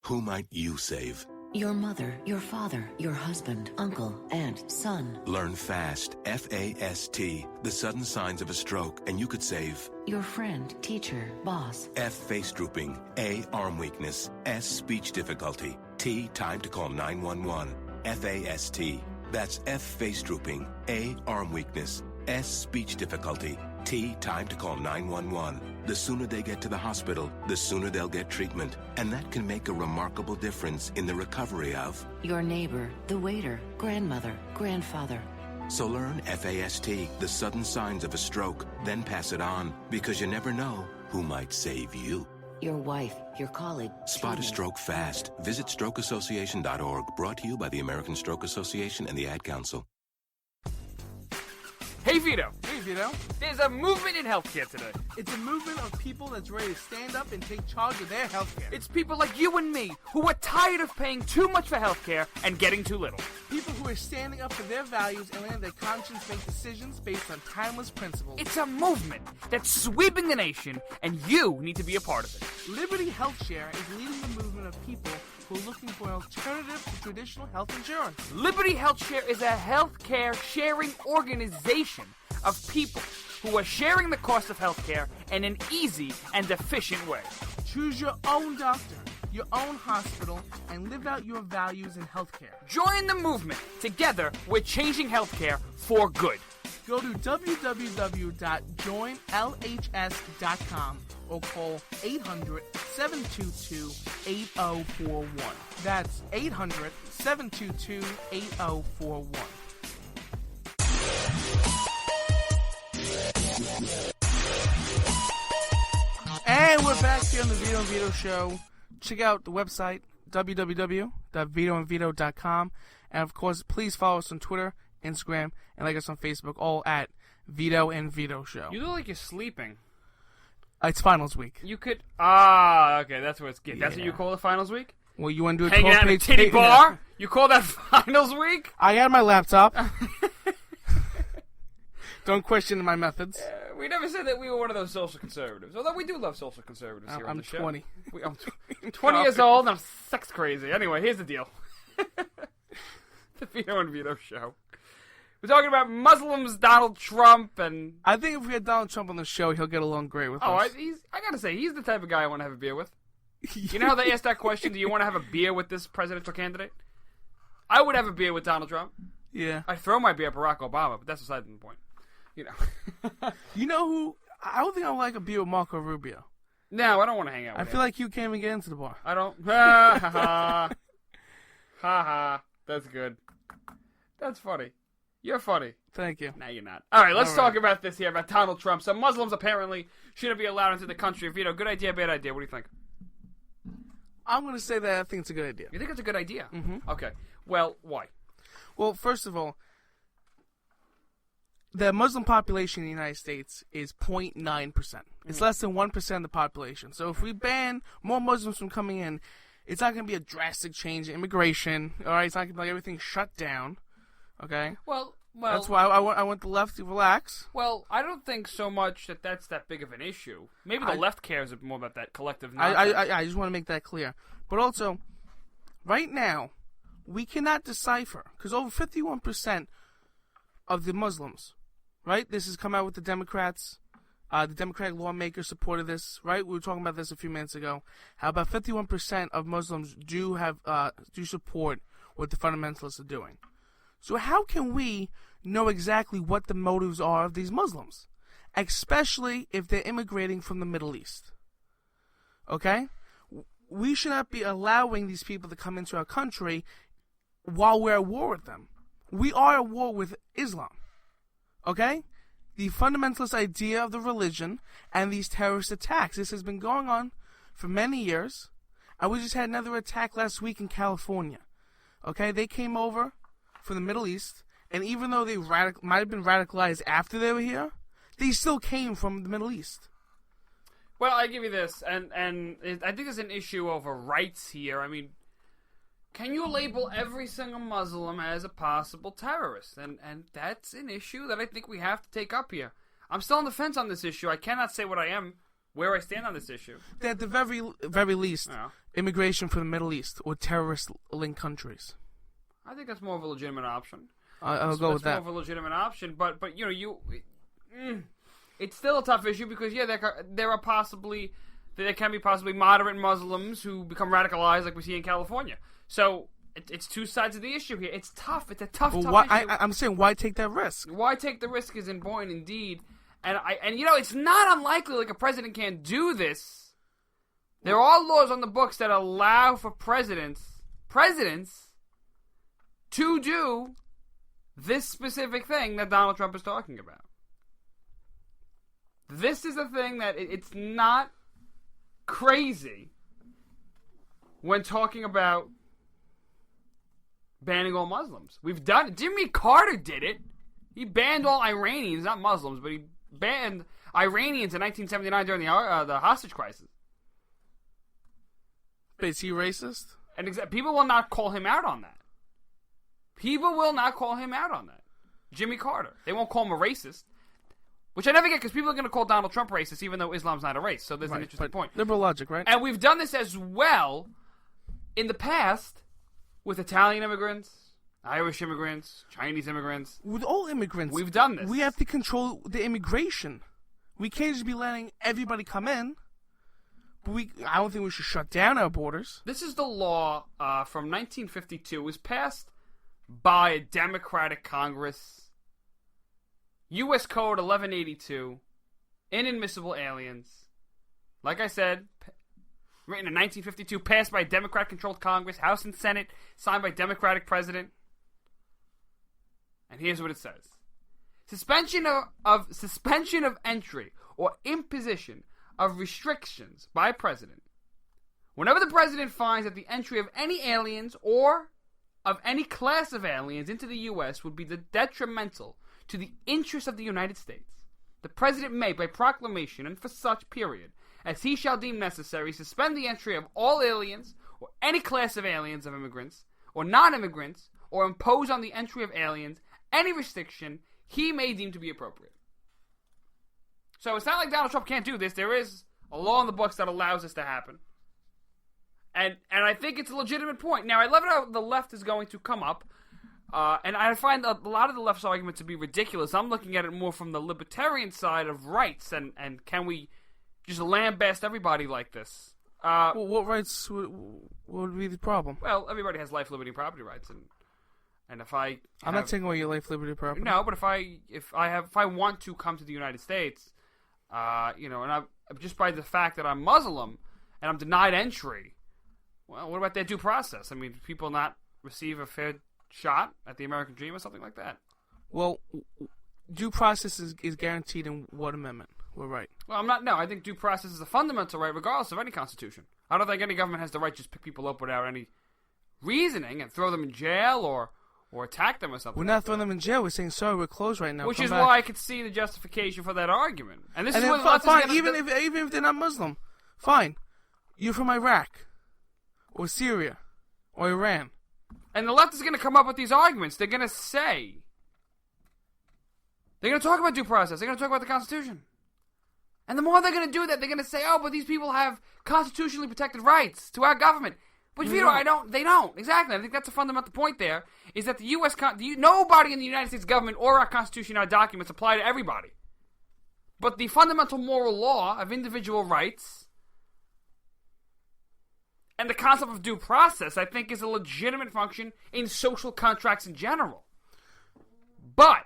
Who might you save? Your mother, your father, your husband, uncle, aunt, son. Learn FAST, F-A-S-T, the sudden signs of a stroke, and you could save. Your friend, teacher, boss. F, face drooping. A, arm weakness. S, speech difficulty. T, time to call 911. F-A-S-T. That's F, face drooping. A, arm weakness. S, speech difficulty. T, time to call 911. The sooner they get to the hospital, the sooner they'll get treatment. And that can make a remarkable difference in the recovery of your neighbor, the waiter, grandmother, grandfather. So learn FAST, the sudden signs of a stroke, then pass it on, because you never know who might save you. Your wife, your colleague. Spot a stroke fast. Visit strokeassociation.org. Brought to you by the American Stroke Association and the Ad Council. Hey, Vito. Hey, Vito. There's a movement in healthcare today. It's a movement of people that's ready to stand up and take charge of their healthcare. It's people like you and me who are tired of paying too much for healthcare and getting too little. People who are standing up for their values and letting their conscience make decisions based on timeless principles. It's a movement that's sweeping the nation, and you need to be a part of it. Liberty Health Share is leading the movement of people who are looking for an alternative to traditional health insurance. Liberty Health Share is a healthcare sharing organization of people who are sharing the cost of healthcare in an easy and efficient way. Choose your own doctor, your own hospital, and live out your values in healthcare. Join the movement. Together, we're changing healthcare for good. Go to www.joinlhs.com or call 800-722-8041. That's 800-722-8041. And we're back here on the Vito and Vito Show. Check out the website, www.vitoandvito.com. And, of course, please follow us on Twitter, Instagram, and like us on Facebook, all at Vito and Vito Show. You look like you're sleeping. It's finals week. You could... okay, that's what it's good. That's what you call it, finals week? Well, you want to do a hanging out in a titty bar? You call that finals week? I had my laptop. Don't question my methods. We never said that we were one of those social conservatives, although we do love social conservatives here on the show. I'm 20. I'm 20 years old and I'm sex crazy. Anyway, here's the deal. The Vito and Vito Show. We're talking about Muslims, Donald Trump, and... I think if we had Donald Trump on the show, he'll get along great with us. I gotta say, he's the type of guy I want to have a beer with. You know how they ask that question, do you want to have a beer with this presidential candidate? I would have a beer with Donald Trump. Yeah. I'd throw my beer at Barack Obama, but that's beside the point. You know. You know who... I don't think I would like a beer with Marco Rubio. No, I don't want to hang out with I feel like you can't even get into the bar. I don't. Ha ha ha. Ha ha. That's good. That's funny. You're funny. Thank you. No, you're not. All right, let's talk about this here, about Donald Trump. Some Muslims apparently shouldn't be allowed into the country. Vito, good idea, bad idea? What do you think? I'm going to say that I think it's a good idea. You think it's a good idea? Mm-hmm. Okay. Well, why? Well, first of all, the Muslim population in the United States is 0.9%. It's less than 1% of the population. So if we ban more Muslims from coming in, it's not going to be a drastic change in immigration. All right, it's not going to be like everything shut down. Okay? Well, that's why I want the left to relax. Well, I don't think so much that that's that big of an issue. Maybe the left cares more about that collective nonsense. I just want to make that clear. But also, right now, we cannot decipher, because over 51% of the Muslims, right, this has come out with the Democrats, the Democratic lawmakers supported this, right? We were talking about this a few minutes ago. How about 51% of Muslims do support what the fundamentalists are doing. So how can we know exactly what the motives are of these Muslims, especially if they're immigrating from the Middle East? Okay? We should not be allowing these people to come into our country while we're at war with them. We are at war with Islam. Okay? The fundamentalist idea of the religion and these terrorist attacks. This has been going on for many years. And we just had another attack last week in California. Okay? They came over from the Middle East, and even though they might have been radicalized after they were here, they still came from the Middle East. Well, I give you this, and I think there's an issue over rights here. I mean, can you label every single Muslim as a possible terrorist? And that's an issue that I think we have to take up here. I'm still on the fence on this issue. I cannot say where I stand on this issue. At the very least, immigration from the Middle East or terrorist-linked countries. I think that's more of a legitimate option. I'll go with that. That's more of a legitimate option, but it's still a tough issue because there can be possibly moderate Muslims who become radicalized, like we see in California. So it's two sides of the issue here. It's tough. It's a tough issue. I'm saying, why take that risk? Why take the risk is important indeed, and it's not unlikely like a president can't do this. There are laws on the books that allow for presidents to do this specific thing that Donald Trump is talking about. This is a thing that it's not crazy when talking about banning all Muslims. We've done it. Jimmy Carter did it. He banned all Iranians, not Muslims, but he banned Iranians in 1979 during the hostage crisis. But is he racist? And people will not call him out on that. People will not call him out on that. Jimmy Carter. They won't call him a racist. Which I never get because people are going to call Donald Trump racist even though Islam's not a race. So there's an interesting point. Liberal logic, right? And we've done this as well in the past with Italian immigrants, Irish immigrants, Chinese immigrants. With all immigrants. We've done this. We have to control the immigration. We can't just be letting everybody come in. But I don't think we should shut down our borders. This is the law from 1952. It was passed by a Democratic Congress. U.S. Code 1182. Inadmissible aliens. Like I said, written in 1952, passed by a Democrat-controlled Congress, House and Senate, signed by Democratic President. And here's what it says. Suspension of entry or imposition of restrictions by President. Whenever the President finds that the entry of any aliens or of any class of aliens into the U.S. would be detrimental to the interests of the United States, the President may, by proclamation and for such period as he shall deem necessary, suspend the entry of all aliens or any class of aliens of immigrants or non-immigrants or impose on the entry of aliens any restriction he may deem to be appropriate. So it's not like Donald Trump can't do this. There is a law in the books that allows this to happen. And I think it's a legitimate point. Now, I love how the left is going to come up, and I find a lot of the left's argument to be ridiculous. I'm looking at it more from the libertarian side of rights, and can we just lambaste everybody like this? Well, what rights would be the problem? Well, everybody has life, liberty, and property rights, and if I'm not taking away your life, liberty, property. No, but if I want to come to the United States, and just by the fact that I'm Muslim and I'm denied entry. Well, what about their due process? I mean, do people not receive a fair shot at the American dream or something like that? Well, due process is guaranteed in what amendment? We're right. Well, I'm not. No, I think due process is a fundamental right, regardless of any constitution. I don't think any government has the right to just pick people up without any reasoning and throw them in jail or attack them or something. We're not throwing them in jail. We're saying, sorry, we're closed right now. Which Come is back. why I could see the justification for that argument. And this And is then, what fine, even if they're not Muslim, fine. You're from Iraq, or Syria, or Iran. And the left is going to come up with these arguments. They're going to say, they're going to talk about due process. They're going to talk about the Constitution. And the more they're going to do that, they're going to say, oh, but these people have constitutionally protected rights to our government. But Vito, they don't. Exactly. I think that's a fundamental point there, is that the U.S. nobody in the United States government or our Constitution, our documents apply to everybody. But the fundamental moral law of individual rights and the concept of due process, I think, is a legitimate function in social contracts in general. But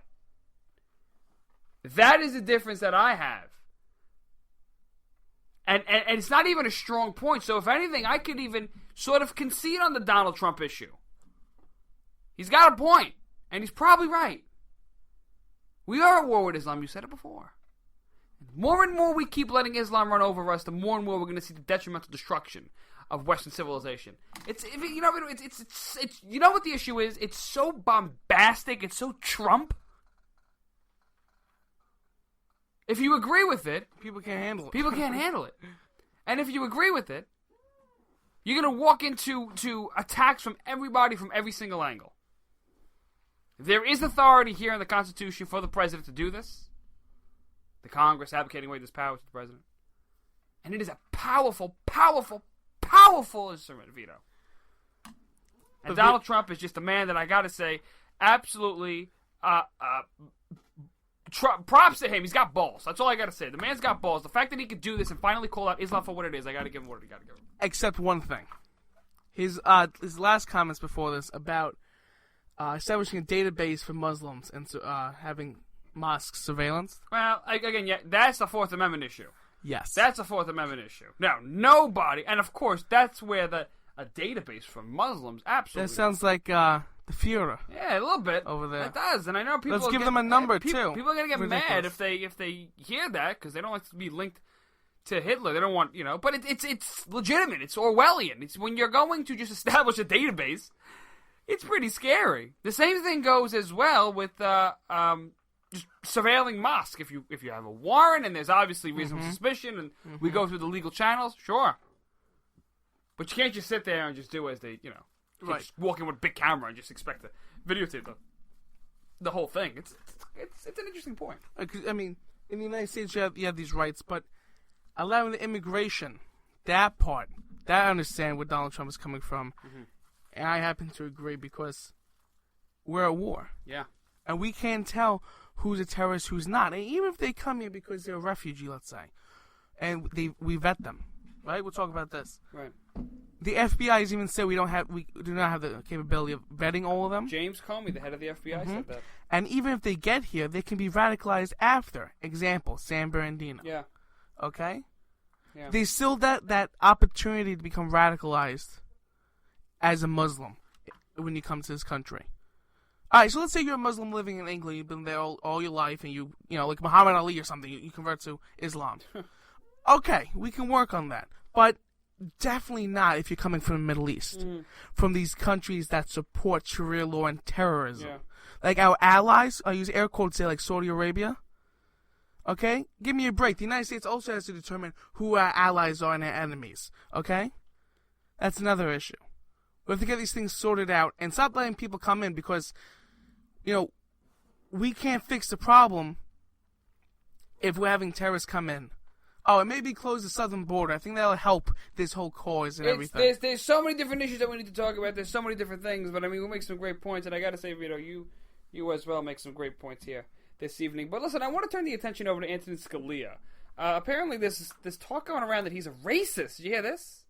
that is the difference that I have. And it's not even a strong point. So if anything, I could even sort of concede on the Donald Trump issue. He's got a point, and he's probably right. We are at war with Islam. You said it before. More and more we keep letting Islam run over us, the more and more we're going to see the detrimental destruction of Western civilization. You know what the issue is? It's so bombastic. It's so Trump. If you agree with it, people can't handle it. People can't handle it. And if you agree with it, you're going to walk into attacks from everybody from every single angle. There is authority here in the Constitution for the president to do this. The Congress advocating away this power to the president. And it is a powerful, powerful, powerful instrument, Vito. And Donald Trump is just a man that I got to say, absolutely, props to him. He's got balls. That's all I got to say. The man's got balls. The fact that he could do this and finally call out Islam for what it is, I got to give him what I got to give him. Except one thing. His last comments before this about establishing a database for Muslims and having mosque surveillance. Well, again, yeah, that's a Fourth Amendment issue. Yes. That's a Fourth Amendment issue. Now, nobody, and of course, that's where a database for Muslims, absolutely. That sounds like the Führer. Yeah, a little bit. Over there. It does, and I know people... Let's give them a number, too. People are going to get mad if they hear that, because they don't like to be linked to Hitler. They don't want, but it's legitimate. It's Orwellian. It's when you're going to just establish a database, it's pretty scary. The same thing goes as well with just surveilling mosques. If you have a warrant and there's obviously reasonable suspicion, and we go through the legal channels, sure. But you can't just sit there and just do as they, right. Just walk in with a big camera and just expect to videotape the whole thing. It's an interesting point. I mean, in the United States, you have these rights, but allowing the immigration, that part, that I understand where Donald Trump is coming from. Mm-hmm. And I happen to agree because we're at war. Yeah. And we can't tell who's a terrorist, who's not. And even if they come here because they're a refugee, let's say, and we vet them, right? We'll talk about this. Right. The FBI has even said we do not have the capability of vetting all of them. James Comey, the head of the FBI, said that. And even if they get here, they can be radicalized after. Example, San Bernardino. Yeah. Okay? Yeah. They still that opportunity to become radicalized as a Muslim when you come to this country. All right, so let's say you're a Muslim living in England. You've been there all your life, and you like Muhammad Ali or something. You convert to Islam. Okay, we can work on that. But definitely not if you're coming from the Middle East, from these countries that support Sharia law and terrorism. Yeah. Like our allies, I use air quotes here, like Saudi Arabia. Okay? Give me a break. The United States also has to determine who our allies are and our enemies. Okay? That's another issue. We have to get these things sorted out and stop letting people come in because, we can't fix the problem if we're having terrorists come in. Oh, and maybe close the southern border. I think that'll help this whole cause and everything. There's so many different issues that we need to talk about. There's so many different things, but I mean, we'll make some great points. And I got to say, Vito, you as well make some great points here this evening. But listen, I want to turn the attention over to Anthony Scalia. Apparently, there's talk going around that he's a racist. Did you hear this?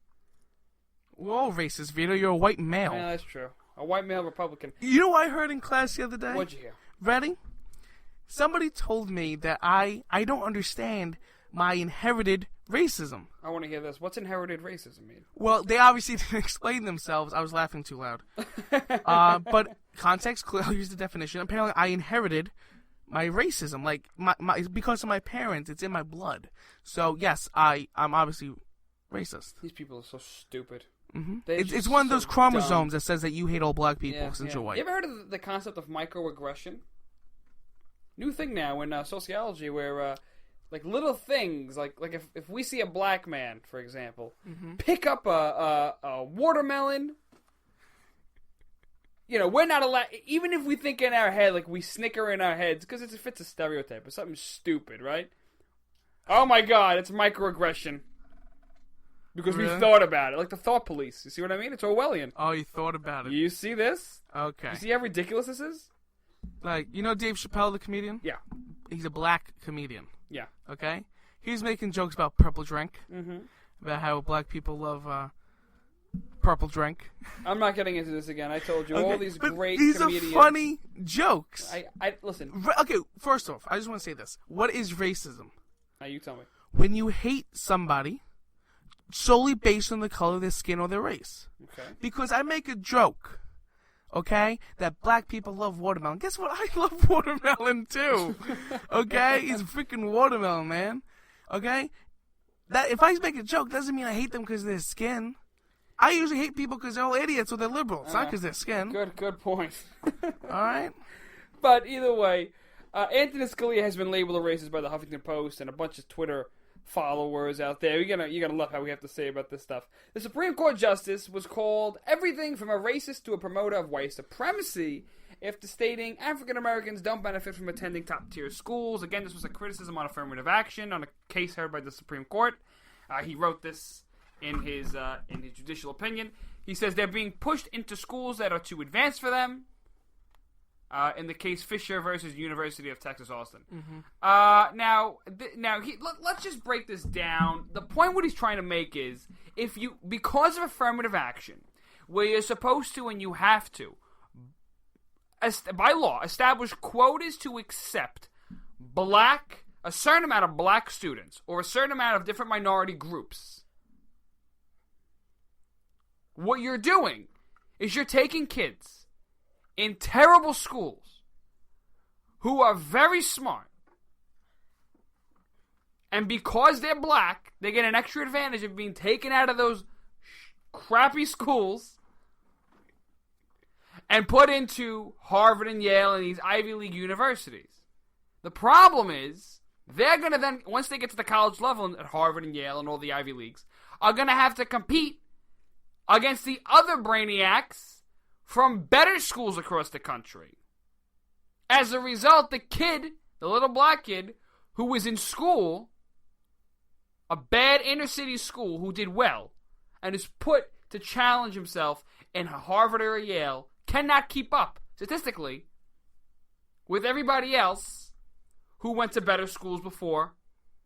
We're all racist, Vito. You're a white male. Yeah, that's true. A white male Republican. You know what I heard in class the other day? What'd you hear? Ready? Somebody told me that I don't understand my inherited racism. I want to hear this. What's inherited racism mean? Well, they obviously didn't explain themselves. I was laughing too loud. But context, I'll use the definition. Apparently, I inherited my racism. Like, my because of my parents, it's in my blood. So, yes, I'm obviously racist. These people are so stupid. Mm-hmm. It's one of those chromosomes that says that you hate all black people since you're white. You ever heard of the concept of microaggression? New thing now in sociology where... like little things, like if we see a black man, for example, pick up a watermelon, we're not allowed, even if we think in our head, like we snicker in our heads, because it fits a stereotype or something stupid, right? Oh my God, it's microaggression. Because we thought about it, like the thought police. You see what I mean? It's Orwellian. Oh, you thought about it. You see this? Okay. You see how ridiculous this is? Like, Dave Chappelle, the comedian? Yeah. He's a black comedian. Yeah. Okay? He's making jokes about purple drink. Mm-hmm. About how black people love purple drink. I'm not getting into this again. I told you, all these great these comedians. These are funny jokes. I listen. Okay, first off, I just want to say this. What is racism? Now you tell me. When you hate somebody solely based on the color of their skin or their race. Okay. Because I make a joke, okay, that black people love watermelon. Guess what? I love watermelon too. Okay? It's freaking watermelon, man. Okay? That if I make a joke doesn't mean I hate them because of their skin. I usually hate people because they're all idiots or they're liberals, not because they're skin. Good point. Alright? But either way, Anthony Scalia has been labeled a racist by the Huffington Post and a bunch of Twitter followers out there. You're gonna love how we have to say about this stuff. The Supreme Court justice was called everything from a racist to a promoter of white supremacy after stating African Americans don't benefit from attending top tier schools. Again, this was a criticism on affirmative action on a case heard by the Supreme Court. He wrote this in his judicial opinion. He says they're being pushed into schools that are too advanced for them. In the case Fisher versus University of Texas Austin. Let's just break this down. The point what he's trying to make is because of affirmative action, where you're supposed to and you have to, by law, establish quotas to accept a certain amount of black students or a certain amount of different minority groups. What you're doing is you're taking kids in terrible schools who are very smart, and because they're black, they get an extra advantage of being taken out of those crappy schools and put into Harvard and Yale and these Ivy League universities. The problem is, they're going to then, once they get to the college level at Harvard and Yale and all the Ivy Leagues, are going to have to compete against the other brainiacs from better schools across the country. As a result, the little black kid, who was in school, a bad inner city school, who did well, and is put to challenge himself in Harvard or Yale, cannot keep up, statistically, with everybody else who went to better schools before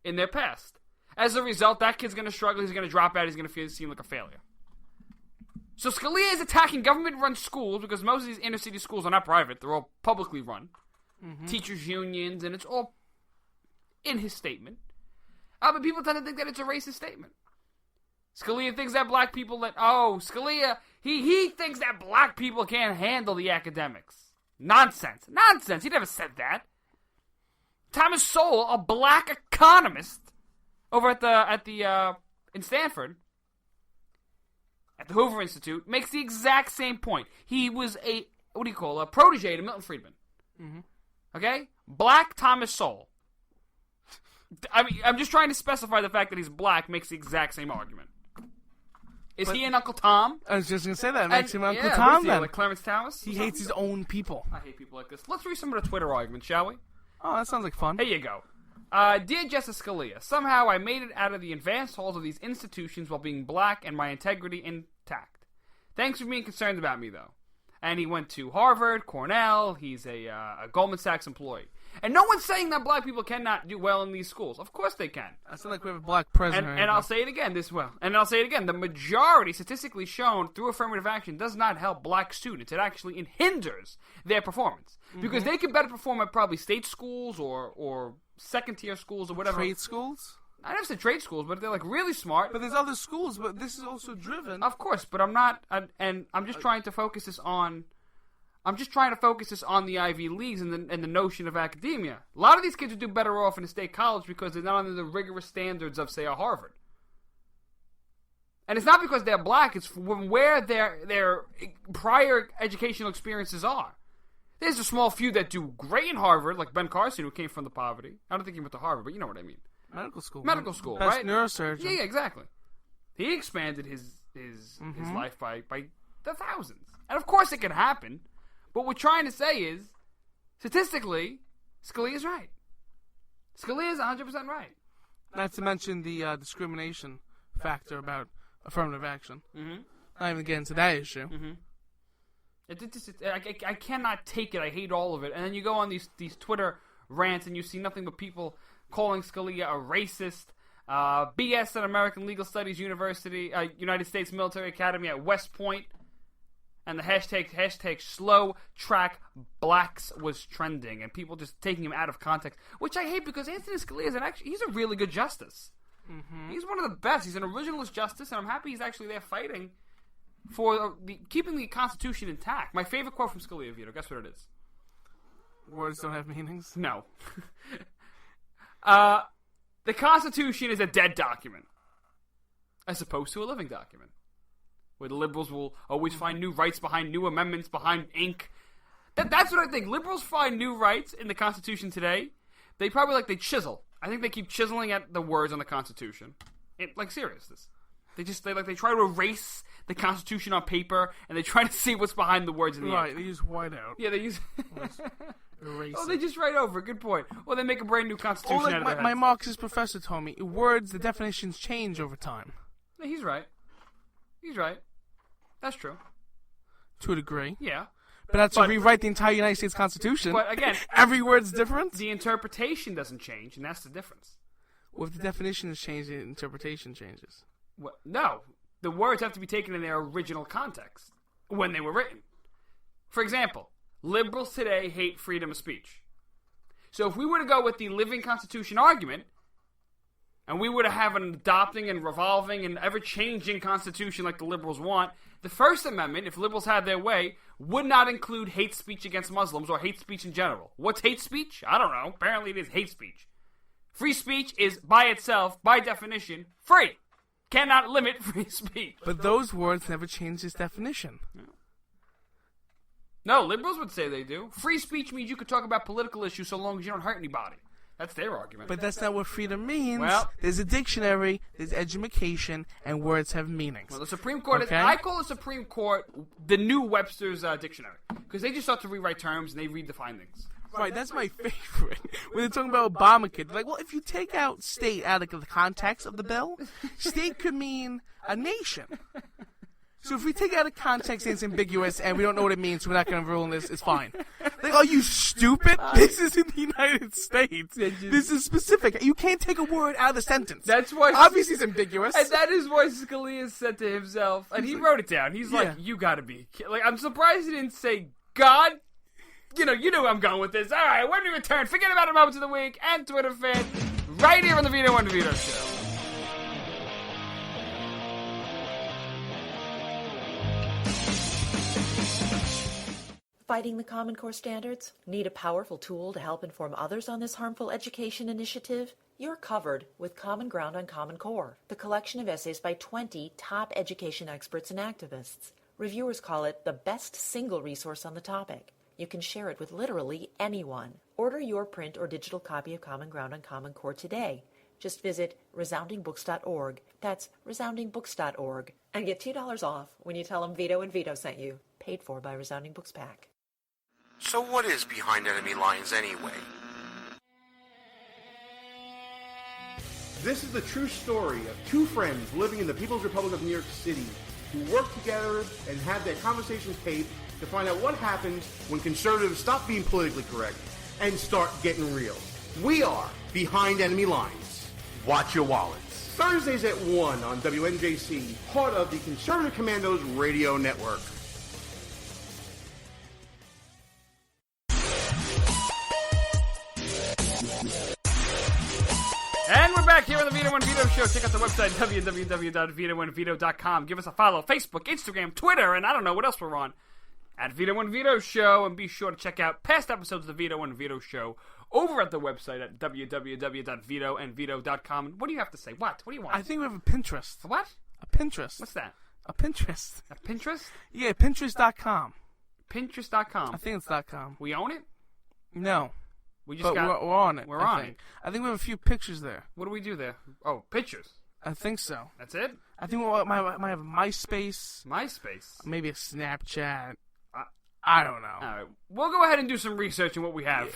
in their past. As a result, that kid's going to struggle, he's going to drop out, he's going to seem like a failure. So Scalia is attacking government-run schools because most of these inner-city schools are not private. They're all publicly run. Mm-hmm. Teachers' unions, and it's all in his statement. But people tend to think that it's a racist statement. Scalia thinks that black people Scalia, he thinks that black people can't handle the academics. Nonsense. He never said that. Thomas Sowell, a black economist over in Stanford, at the Hoover Institute, makes the exact same point. He was a protege to Milton Friedman. Mm-hmm. Okay? Black Thomas Sowell. I mean, I'm just trying to specify the fact that he's black makes the exact same argument. Is he an Uncle Tom? I was just going to say that. It makes him Uncle Tom, then. Like Clarence Thomas? He hates his own people. I hate people like this. Let's read some of the Twitter arguments, shall we? Oh, that sounds like fun. Here you go. Dear Justice Scalia, somehow I made it out of the advanced halls of these institutions while being black and my integrity intact. Thanks for being concerned about me, though. And he went to Harvard, Cornell, he's a Goldman Sachs employee. And no one's saying that black people cannot do well in these schools. Of course they can. I sound like we have a black president. And I'll say it again the majority, statistically shown through affirmative action, does not help black students. It actually hinders their performance. Because they can better perform at probably state schools or second-tier schools or whatever. Trade schools? I never said trade schools, but they're like really smart. But there's other schools, but this is also driven. Of course, but I'm not, and I'm just trying to focus this on. I'm just trying to focus this on the Ivy Leagues and the notion of academia. A lot of these kids would do better off in a state college because they're not under the rigorous standards of, say, a Harvard. And it's not because they're black; it's from where their prior educational experiences are. There's a small few that do great in Harvard, like Ben Carson, who came from the poverty. I don't think he went to Harvard, but you know what I mean. Medical school. Medical school, Best right? neurosurgeon. Yeah, exactly. He expanded his life by the thousands. And of course it can happen. What we're trying to say is, statistically, Scalia's right. Scalia's 100% right. Not to mention the discrimination factor about affirmative action. Mm-hmm. Not even get into that issue. Mm-hmm. I cannot take it. I hate all of it. And then you go on these Twitter rants and you see nothing but people calling Scalia a racist. BS at American Legal Studies University, United States Military Academy at West Point. And the hashtag slow track blacks was trending, and people just taking him out of context, which I hate because Anthony Scalia he's a really good justice. Mm-hmm. He's one of the best. He's an originalist justice, and I'm happy he's actually there fighting for keeping the Constitution intact. My favorite quote from Scalia, Vito, guess what it is? Words don't have meanings? No. The Constitution is a dead document, as opposed to a living document, where the liberals will always find new rights behind new amendments, behind ink. That's what I think. Liberals find new rights in the Constitution today. They probably they chisel. I think they keep chiseling at the words on the Constitution. Seriousness. They try to erase the Constitution on paper, and they try to see what's behind the words in the Right, ink. they use whiteout. Yeah, they use... Erase they just write over. Good point. Well, they make a brand new Constitution out of their my heads. Marxist professor told me, words, the definitions change over time. Yeah, he's right. He's right. That's true. To a degree. Yeah. But that's to rewrite the entire United States Constitution. But again... every word's different? The interpretation doesn't change, and that's the difference. Well, if the definition is changed, the interpretation changes. No. The words have to be taken in their original context when they were written. For example, liberals today hate freedom of speech. So if we were to go with the living Constitution argument, and we were to have an adopting and revolving and ever-changing Constitution like the liberals want, the First Amendment, if liberals had their way, would not include hate speech against Muslims or hate speech in general. What's hate speech? I don't know. Apparently it is hate speech. Free speech is, by itself, by definition, free. Cannot limit free speech. But those words never change its definition. No, liberals would say they do. Free speech means you could talk about political issues so long as you don't hurt anybody. That's their argument. But that's not what freedom means. Well, there's a dictionary, there's education, and words have meanings. Well, the Supreme Court, okay? I call the Supreme Court the new Webster's dictionary. Because they just start to rewrite terms and they redefine things. Right, that's my favorite. When they're talking about Obamacare, they're like, well, if you take out state out of the context of the bill, state could mean a nation. So if we take out of context and it's ambiguous and we don't know what it means, so we're not going to rule on this, it's fine. Like, are you stupid? This is in the United States. This is specific. You can't take a word out of the sentence. That's why... Obviously it's ambiguous. And that is why Scalia said to himself, and he wrote it down, he's like, you gotta be kidding. I'm surprised he didn't say, God, you know where I'm going with this. All right, when we return, forget about the moments of the week and Twitter fans, right here on the Vito and Vito Show. Fighting the Common Core standards? Need a powerful tool to help inform others on this harmful education initiative? You're covered with Common Ground on Common Core, the collection of essays by 20 top education experts and activists. Reviewers call it the best single resource on the topic. You can share it with literally anyone. Order your print or digital copy of Common Ground on Common Core today. Just visit resoundingbooks.org. That's resoundingbooks.org. And get $2 off when you tell them Vito and Vito sent you. Paid for by Resounding Books Pack. So what is behind enemy lines anyway? This is the true story of two friends living in the People's Republic of New York City who work together and have their conversations taped to find out what happens when conservatives stop being politically correct and start getting real. We are Behind Enemy Lines. Watch your wallets. Thursdays at 1 on WNJC, part of the Conservative Commandos Radio Network. And we're back here on the Vito and Vito Show. Check out the website, www.vitoandvito.com. Give us a follow, Facebook, Instagram, Twitter, and I don't know what else we're on, at Vito and Vito Show. And be sure to check out past episodes of the Vito and Vito Show over at the website at www.vitoandvito.com. What do you have to say? What do you want? I think we have a Pinterest. A what? A Pinterest. What's that? A Pinterest. A Pinterest? Yeah, Pinterest.com. Pinterest.com. I think it's .com. We own it? No. We just but got... we're on it. We're on it. I think we have a few pictures there. What do we do there? Oh, pictures. I think so. That's it? I think we might have MySpace. MySpace? Maybe a Snapchat. I don't know. All right. We'll go ahead and do some research on what we have.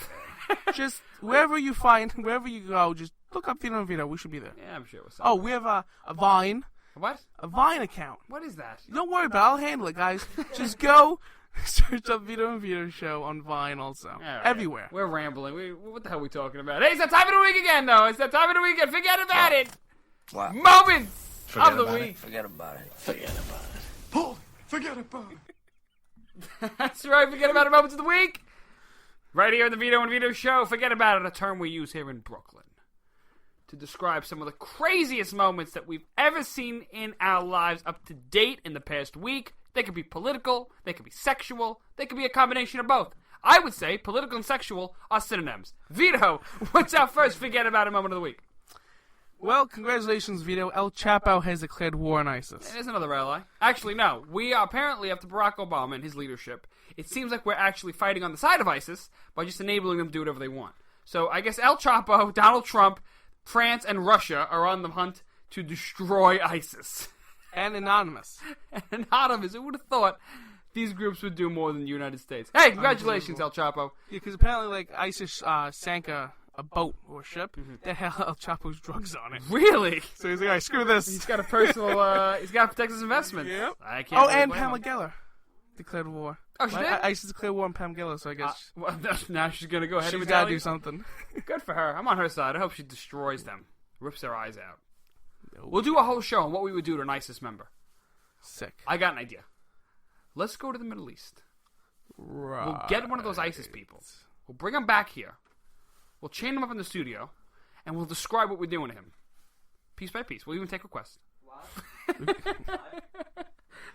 Just wherever you go, just look up Vito and Vito. We should be there. Yeah, I'm sure. Oh, we have a Vine. What? A Vine account. What is that? Don't worry about it. I'll handle it, guys. Just go search up Vito and Vito Show on Vine also. Right. Everywhere. We're rambling. What the hell are we talking about? Hey, it's that time of the week again, though. It's that time of the weekend. Forget about it. What? Moment Forget of the about week. It. Forget about it. Forget about it. Oh, forget about it. That's right. Forget about it. Moments of the week. Right here on the Vito and Vito Show. Forget about it. A term we use here in Brooklyn to describe some of the craziest moments that we've ever seen in our lives up to date in the past week. They could be political, they could be sexual, they could be a combination of both. I would say political and sexual are synonyms. Vito, what's our first Forget About It moment of the week? Well, congratulations, Vito. El Chapo has declared war on ISIS. There's another ally. Actually, no. We are apparently, after Barack Obama and his leadership, it seems like we're actually fighting on the side of ISIS by just enabling them to do whatever they want. So I guess El Chapo, Donald Trump, France, and Russia are on the hunt to destroy ISIS. And Anonymous. Anonymous. Who would have thought these groups would do more than the United States? Hey, congratulations, El Chapo. Yeah, because apparently, like, ISIS sank a boat or ship that had El Chapo's drugs on it. Really? So he's like, all right, screw this. He's got a personal, he's got to protect his investment. Yep. I can't really and blame Pamela him. Geller declared war. Oh, she did? ISIS declared war on Pam Geller, so I guess well, now she's going to go ahead and she's got to retaliate. do something. Good for her. I'm on her side. I hope she destroys them. Rips their eyes out. We'll do a whole show on what we would do to an ISIS member. Sick. I got an idea. Let's go to the Middle East. Right. We'll get one of those ISIS people. We'll bring him back here. We'll chain him up in the studio, and we'll describe what we're doing to him. Piece by piece. We'll even take requests.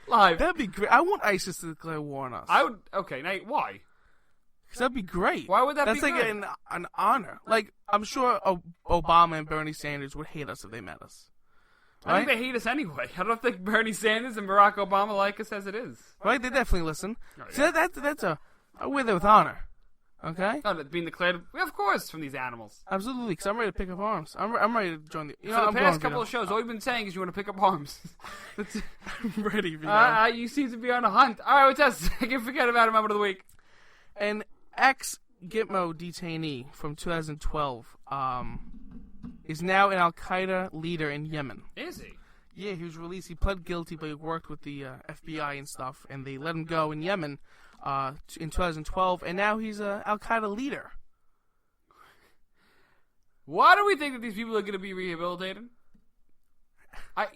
Live. That'd be great. I want ISIS to declare war on us. I would. Okay, now why? Because that'd be great. Why would that That's be like good? an honor. Like, I'm sure Obama and Bernie Sanders would hate us if they met us. I think they hate us anyway. I don't think Bernie Sanders and Barack Obama like us as it is. Right? They definitely listen. Oh, yeah. So that's I wear that with honor. Okay? Oh, being declared, of course, from these animals. Absolutely, because I'm ready to pick up arms. I'm ready to join the... For the past couple of shows, all you've been saying is you want to pick up arms. I'm ready, Vito. You seem to be on a hunt. All right, what's that? I can forget about it. Moment of the week. An ex-Gitmo detainee from 2012 is now an Al-Qaeda leader in Yemen. Is he? Yeah, he was released. He pled guilty, but he worked with the FBI and stuff, and they let him go in Yemen in 2012, and now he's an Al-Qaeda leader. Why do we think that these people are going to be rehabilitated?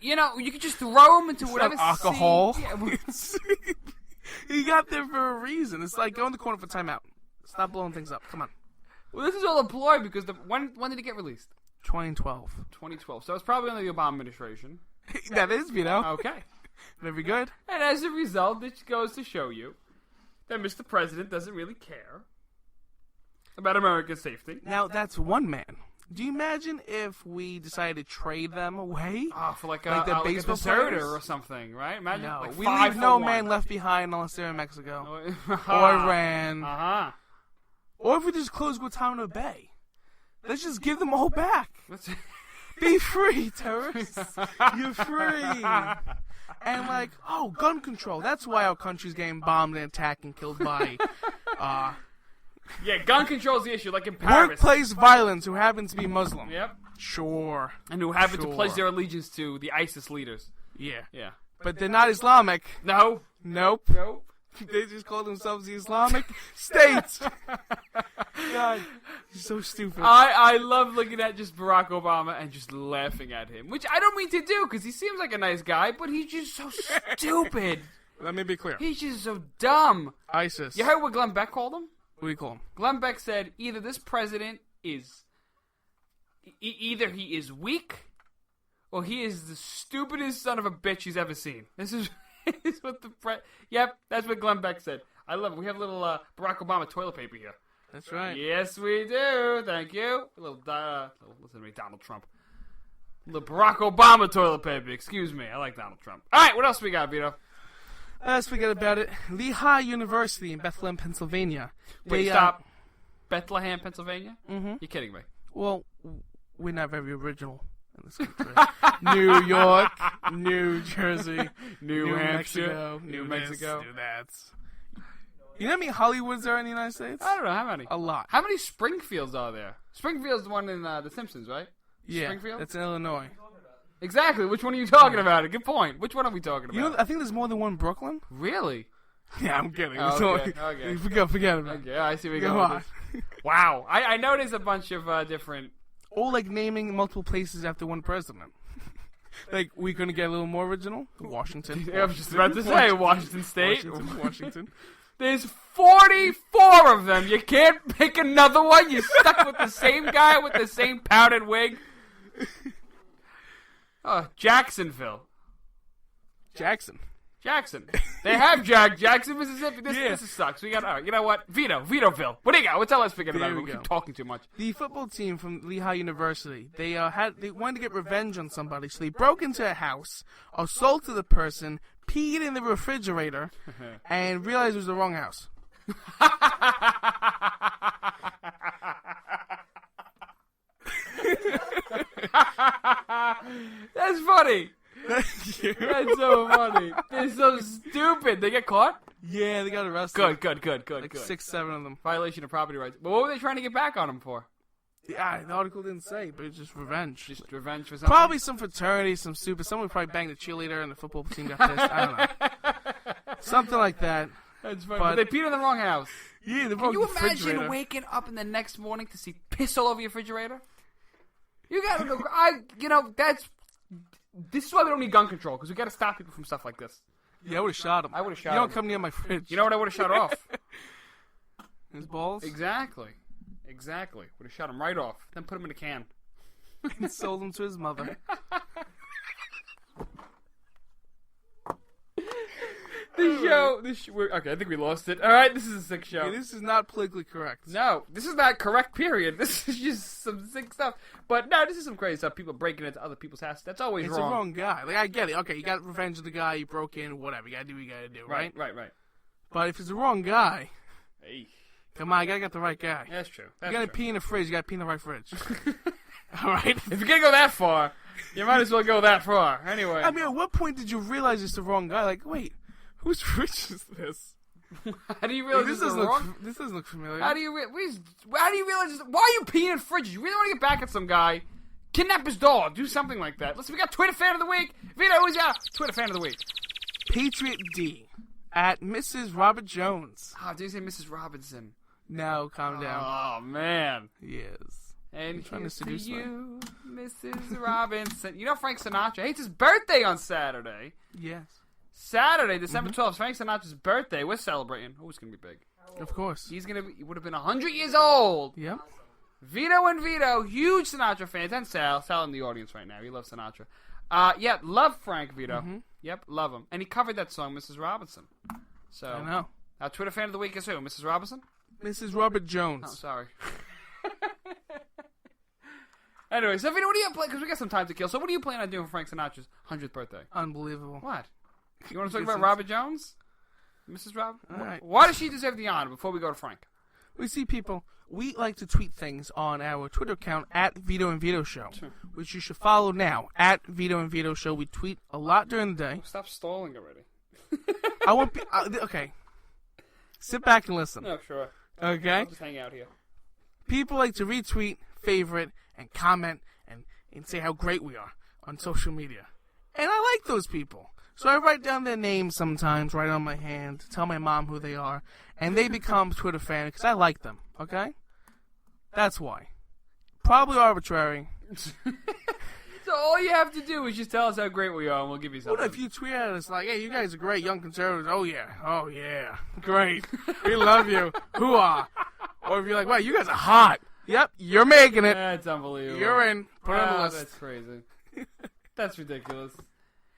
You could just throw them into whatever alcohol. Yeah, He got there for a reason. It's like go in the corner for timeout. Stop blowing things up. Come on. Well, this is all a ploy because when did it get released? 2012. 2012. So it's probably under the Obama administration. That is, Vito. Okay. Very good. And as a result, it goes to show you that Mr. President doesn't really care about America's safety. Now, that's one man. Do you imagine if we decided to trade them away? Oh, for like the a baseball deserter players? or something, right? Imagine No, like we 5 leave for no 1. man left behind unless they're in Mexico. Or Uh-huh. Iran. Uh-huh. Or if we just close Guantanamo Bay. Let's just give them all back. Be free, terrorists. You're free. And like, gun control. That's why our country's getting bombed and attacked and killed by... Yeah, gun control is the issue, like in Paris. Workplace violence, who happens to be Muslim. Yep. Sure. And who happen to pledge their allegiance to the ISIS leaders. Yeah. Yeah. But they're not Islamic. No. Nope. Nope. They just call themselves the Islamic State. God, he's so stupid. I love looking at just Barack Obama and just laughing at him, which I don't mean to do because he seems like a nice guy, but he's just so stupid. Let me be clear. He's just so dumb. ISIS. You heard what Glenn Beck called him? What do you call him? Glenn Beck said either this president is either he is weak or he is the stupidest son of a bitch he's ever seen. This is what Yep, that's what Glenn Beck said. I love it. We have a little Barack Obama toilet paper here. That's right. Yes, we do. Thank you. A little listen to me, Donald Trump. The Barack Obama toilet paper. Excuse me. I like Donald Trump. All right, what else we got, Vito? Let's forget about it. Lehigh University in Bethlehem, Pennsylvania. Wait, stop. Bethlehem, Pennsylvania? Mm-hmm. You're kidding me. Well, we're not very original in this country. New York, New Jersey, New Hampshire, Mexico, New Mexico. New that. You know how many Hollywoods are in the United States? I don't know. How many? A lot. How many Springfields are there? Springfield's the one in The Simpsons, right? Yeah, Springfield? that's in Illinois. Exactly. Which one are you talking about? Good point. Which one are we talking about? You know, I think there's more than one in Brooklyn. Really? Yeah, I'm kidding. Okay. Forget about it. Okay, I see where you're Go going on. with this. Wow. I noticed a bunch of different... Or like naming multiple places after one president. Like, we couldn't get a little more original? Washington. I was just about to say Washington State. Washington. There's 44 of them. You can't pick another one. You're stuck with the same guy with the same powdered wig. Oh, Jacksonville. Jackson. They have Jackson, Mississippi. This sucks. We got, all right, you know what? Vitoville. What do you got? What's all let's forget about it? We keep talking too much. The football team from Lehigh University, they wanted to get revenge on somebody, so they broke into a house, assaulted the person, peed in the refrigerator, and realized it was the wrong house. That's funny. That's so funny. They're so stupid. They get caught? Yeah, they got arrested. Good. Like 6-7 of them. Violation of property rights. But what were they trying to get back on him for? Yeah, the article didn't say, but it's just revenge. Just revenge for something? Probably some fraternity, some stupid. Someone probably banged the cheerleader and the football team got pissed. I don't know. Something like that. That's funny. But they peed in the wrong house. Yeah, they Can you refrigerator. imagine waking up in the next morning to see piss all over your refrigerator? You gotta go. This is why we don't need gun control, because we gotta stop people from stuff like this. Yeah, I would have shot him. I would have shot him. him. You don't come near my fridge. You know what I would have shot off? His balls? Exactly. Would have shot him right off. Then put him in a can. And sold him to his mother. Okay, I think we lost it. All right, this is a sick show. Yeah, this is not politically correct. No, this is not correct, period. This is just some sick stuff. But no, this is some crazy stuff. People breaking into other people's houses. That's always It's wrong. a wrong guy. Like, I get it. Okay, you got revenge of the guy, you broke in, whatever. You gotta do what you gotta do, right? Right. But if it's the wrong guy, hey, come on, you gotta get the right guy. That's true. You gotta pee in the fridge, you gotta pee in the right fridge. All right? If you're gonna go that far, you might as well go that far. Anyway. I mean, at what point did you realize it's the wrong guy? Like, wait, whose fridge is this? How do you realize this doesn't look? This doesn't look familiar. How do you realize? Why are you peeing in fridges? You really want to get back at some guy? Kidnap his dog. Do something like that. Listen, we got Twitter fan of the week. Vito, who's your Twitter fan of the week? Patriot D at Mrs. Robert Jones. Oh, did you say Mrs. Robinson? No, calm down. Oh man. Yes. And trying to seduce you, Mrs. Robinson. You know Frank Sinatra? Hey, it's his birthday on Saturday. Yes. Saturday, December 12th, Frank Sinatra's birthday. We're celebrating. Oh, it's going to be big. Of course. He would have been 100 years old. Yep. Vito and Vito, huge Sinatra fans. And Sal in the audience right now. He loves Sinatra. Yeah, love Frank Vito. Mm-hmm. Yep, love him. And he covered that song, Mrs. Robinson. So, I know. Our Twitter fan of the week is who? Mrs. Robinson? Mrs. Robert Jones. Oh, sorry. Anyway, so Vito, what do you plan? Because we got some time to kill. So what do you plan on doing for Frank Sinatra's 100th birthday? Unbelievable. What? You want to talk about Robert Jones? Mrs. Rob? All right. Why does she deserve the honor before we go to Frank? We see people, we like to tweet things on our Twitter account at Vito and Vito Show, which you should follow now, at Vito and Vito Show. We tweet a lot during the day. Stop stalling already. I won't be, okay. Sit back and listen. No, sure. Okay? I'll just hang out here. People like to retweet, favorite, and comment, and say how great we are on social media. And I like those people. So I write down their names sometimes, write it on my hand, tell my mom who they are, and they become Twitter fans because I like them, okay? That's why. Probably arbitrary. So all you have to do is just tell us how great we are, and we'll give you something. What if you tweet at us like, hey, you guys are great, young conservatives. Oh, yeah. Great. We love you. Hoo-ah. Or if you're like, wow, you guys are hot. Yep, you're making it. That's unbelievable. You're in. Put it on the list. That's crazy. That's ridiculous.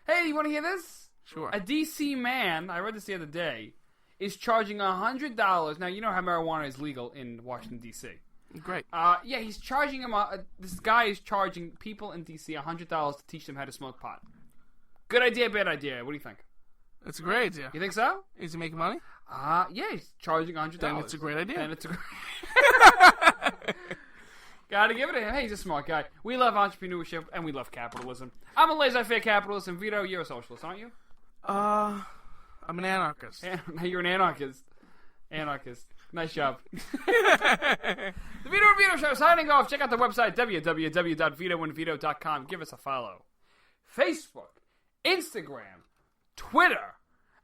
Hey, you want to hear this? Sure. A DC man, I read this the other day, is charging $100. Now, you know how marijuana is legal in Washington, D.C. Great. Yeah, he's charging him. This guy is charging people in D.C. $100 to teach them how to smoke pot. Good idea, bad idea. What do you think? It's a great idea. You think so? Is he making money? Yeah, he's charging $100. Then it's a great idea. And it's a great. Gotta give it to him. Hey, he's a smart guy. We love entrepreneurship and we love capitalism. I'm a laissez-faire capitalist, and Vito, you're a socialist, aren't you? I'm an anarchist. You're an anarchist. Anarchist. Nice job. The Vito and Vito Show signing off. Check out the website, www.vitoandvito.com. Give us a follow. Facebook, Instagram, Twitter,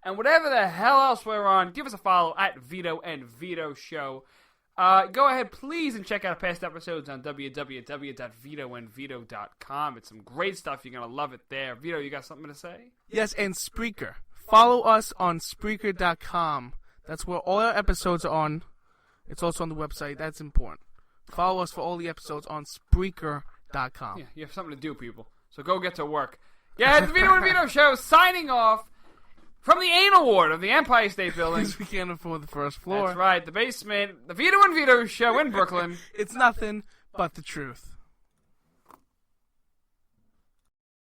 and whatever the hell else we're on, give us a follow at Vito and Vito Show. Go ahead, please, and check out past episodes on www.vitoandvito.com. It's some great stuff. You're going to love it there. Vito, you got something to say? Yes, and Spreaker. Follow us on Spreaker.com. That's where all our episodes are on. It's also on the website. That's important. Follow us for all the episodes on Spreaker.com. Yeah, you have something to do, people. So go get to work. Yeah, it's the Vito and Vito Show signing off from the anal ward of the Empire State Building. Because we can't afford the first floor. That's right, the basement, the Vito and Vito Show in Brooklyn. It's nothing but the truth.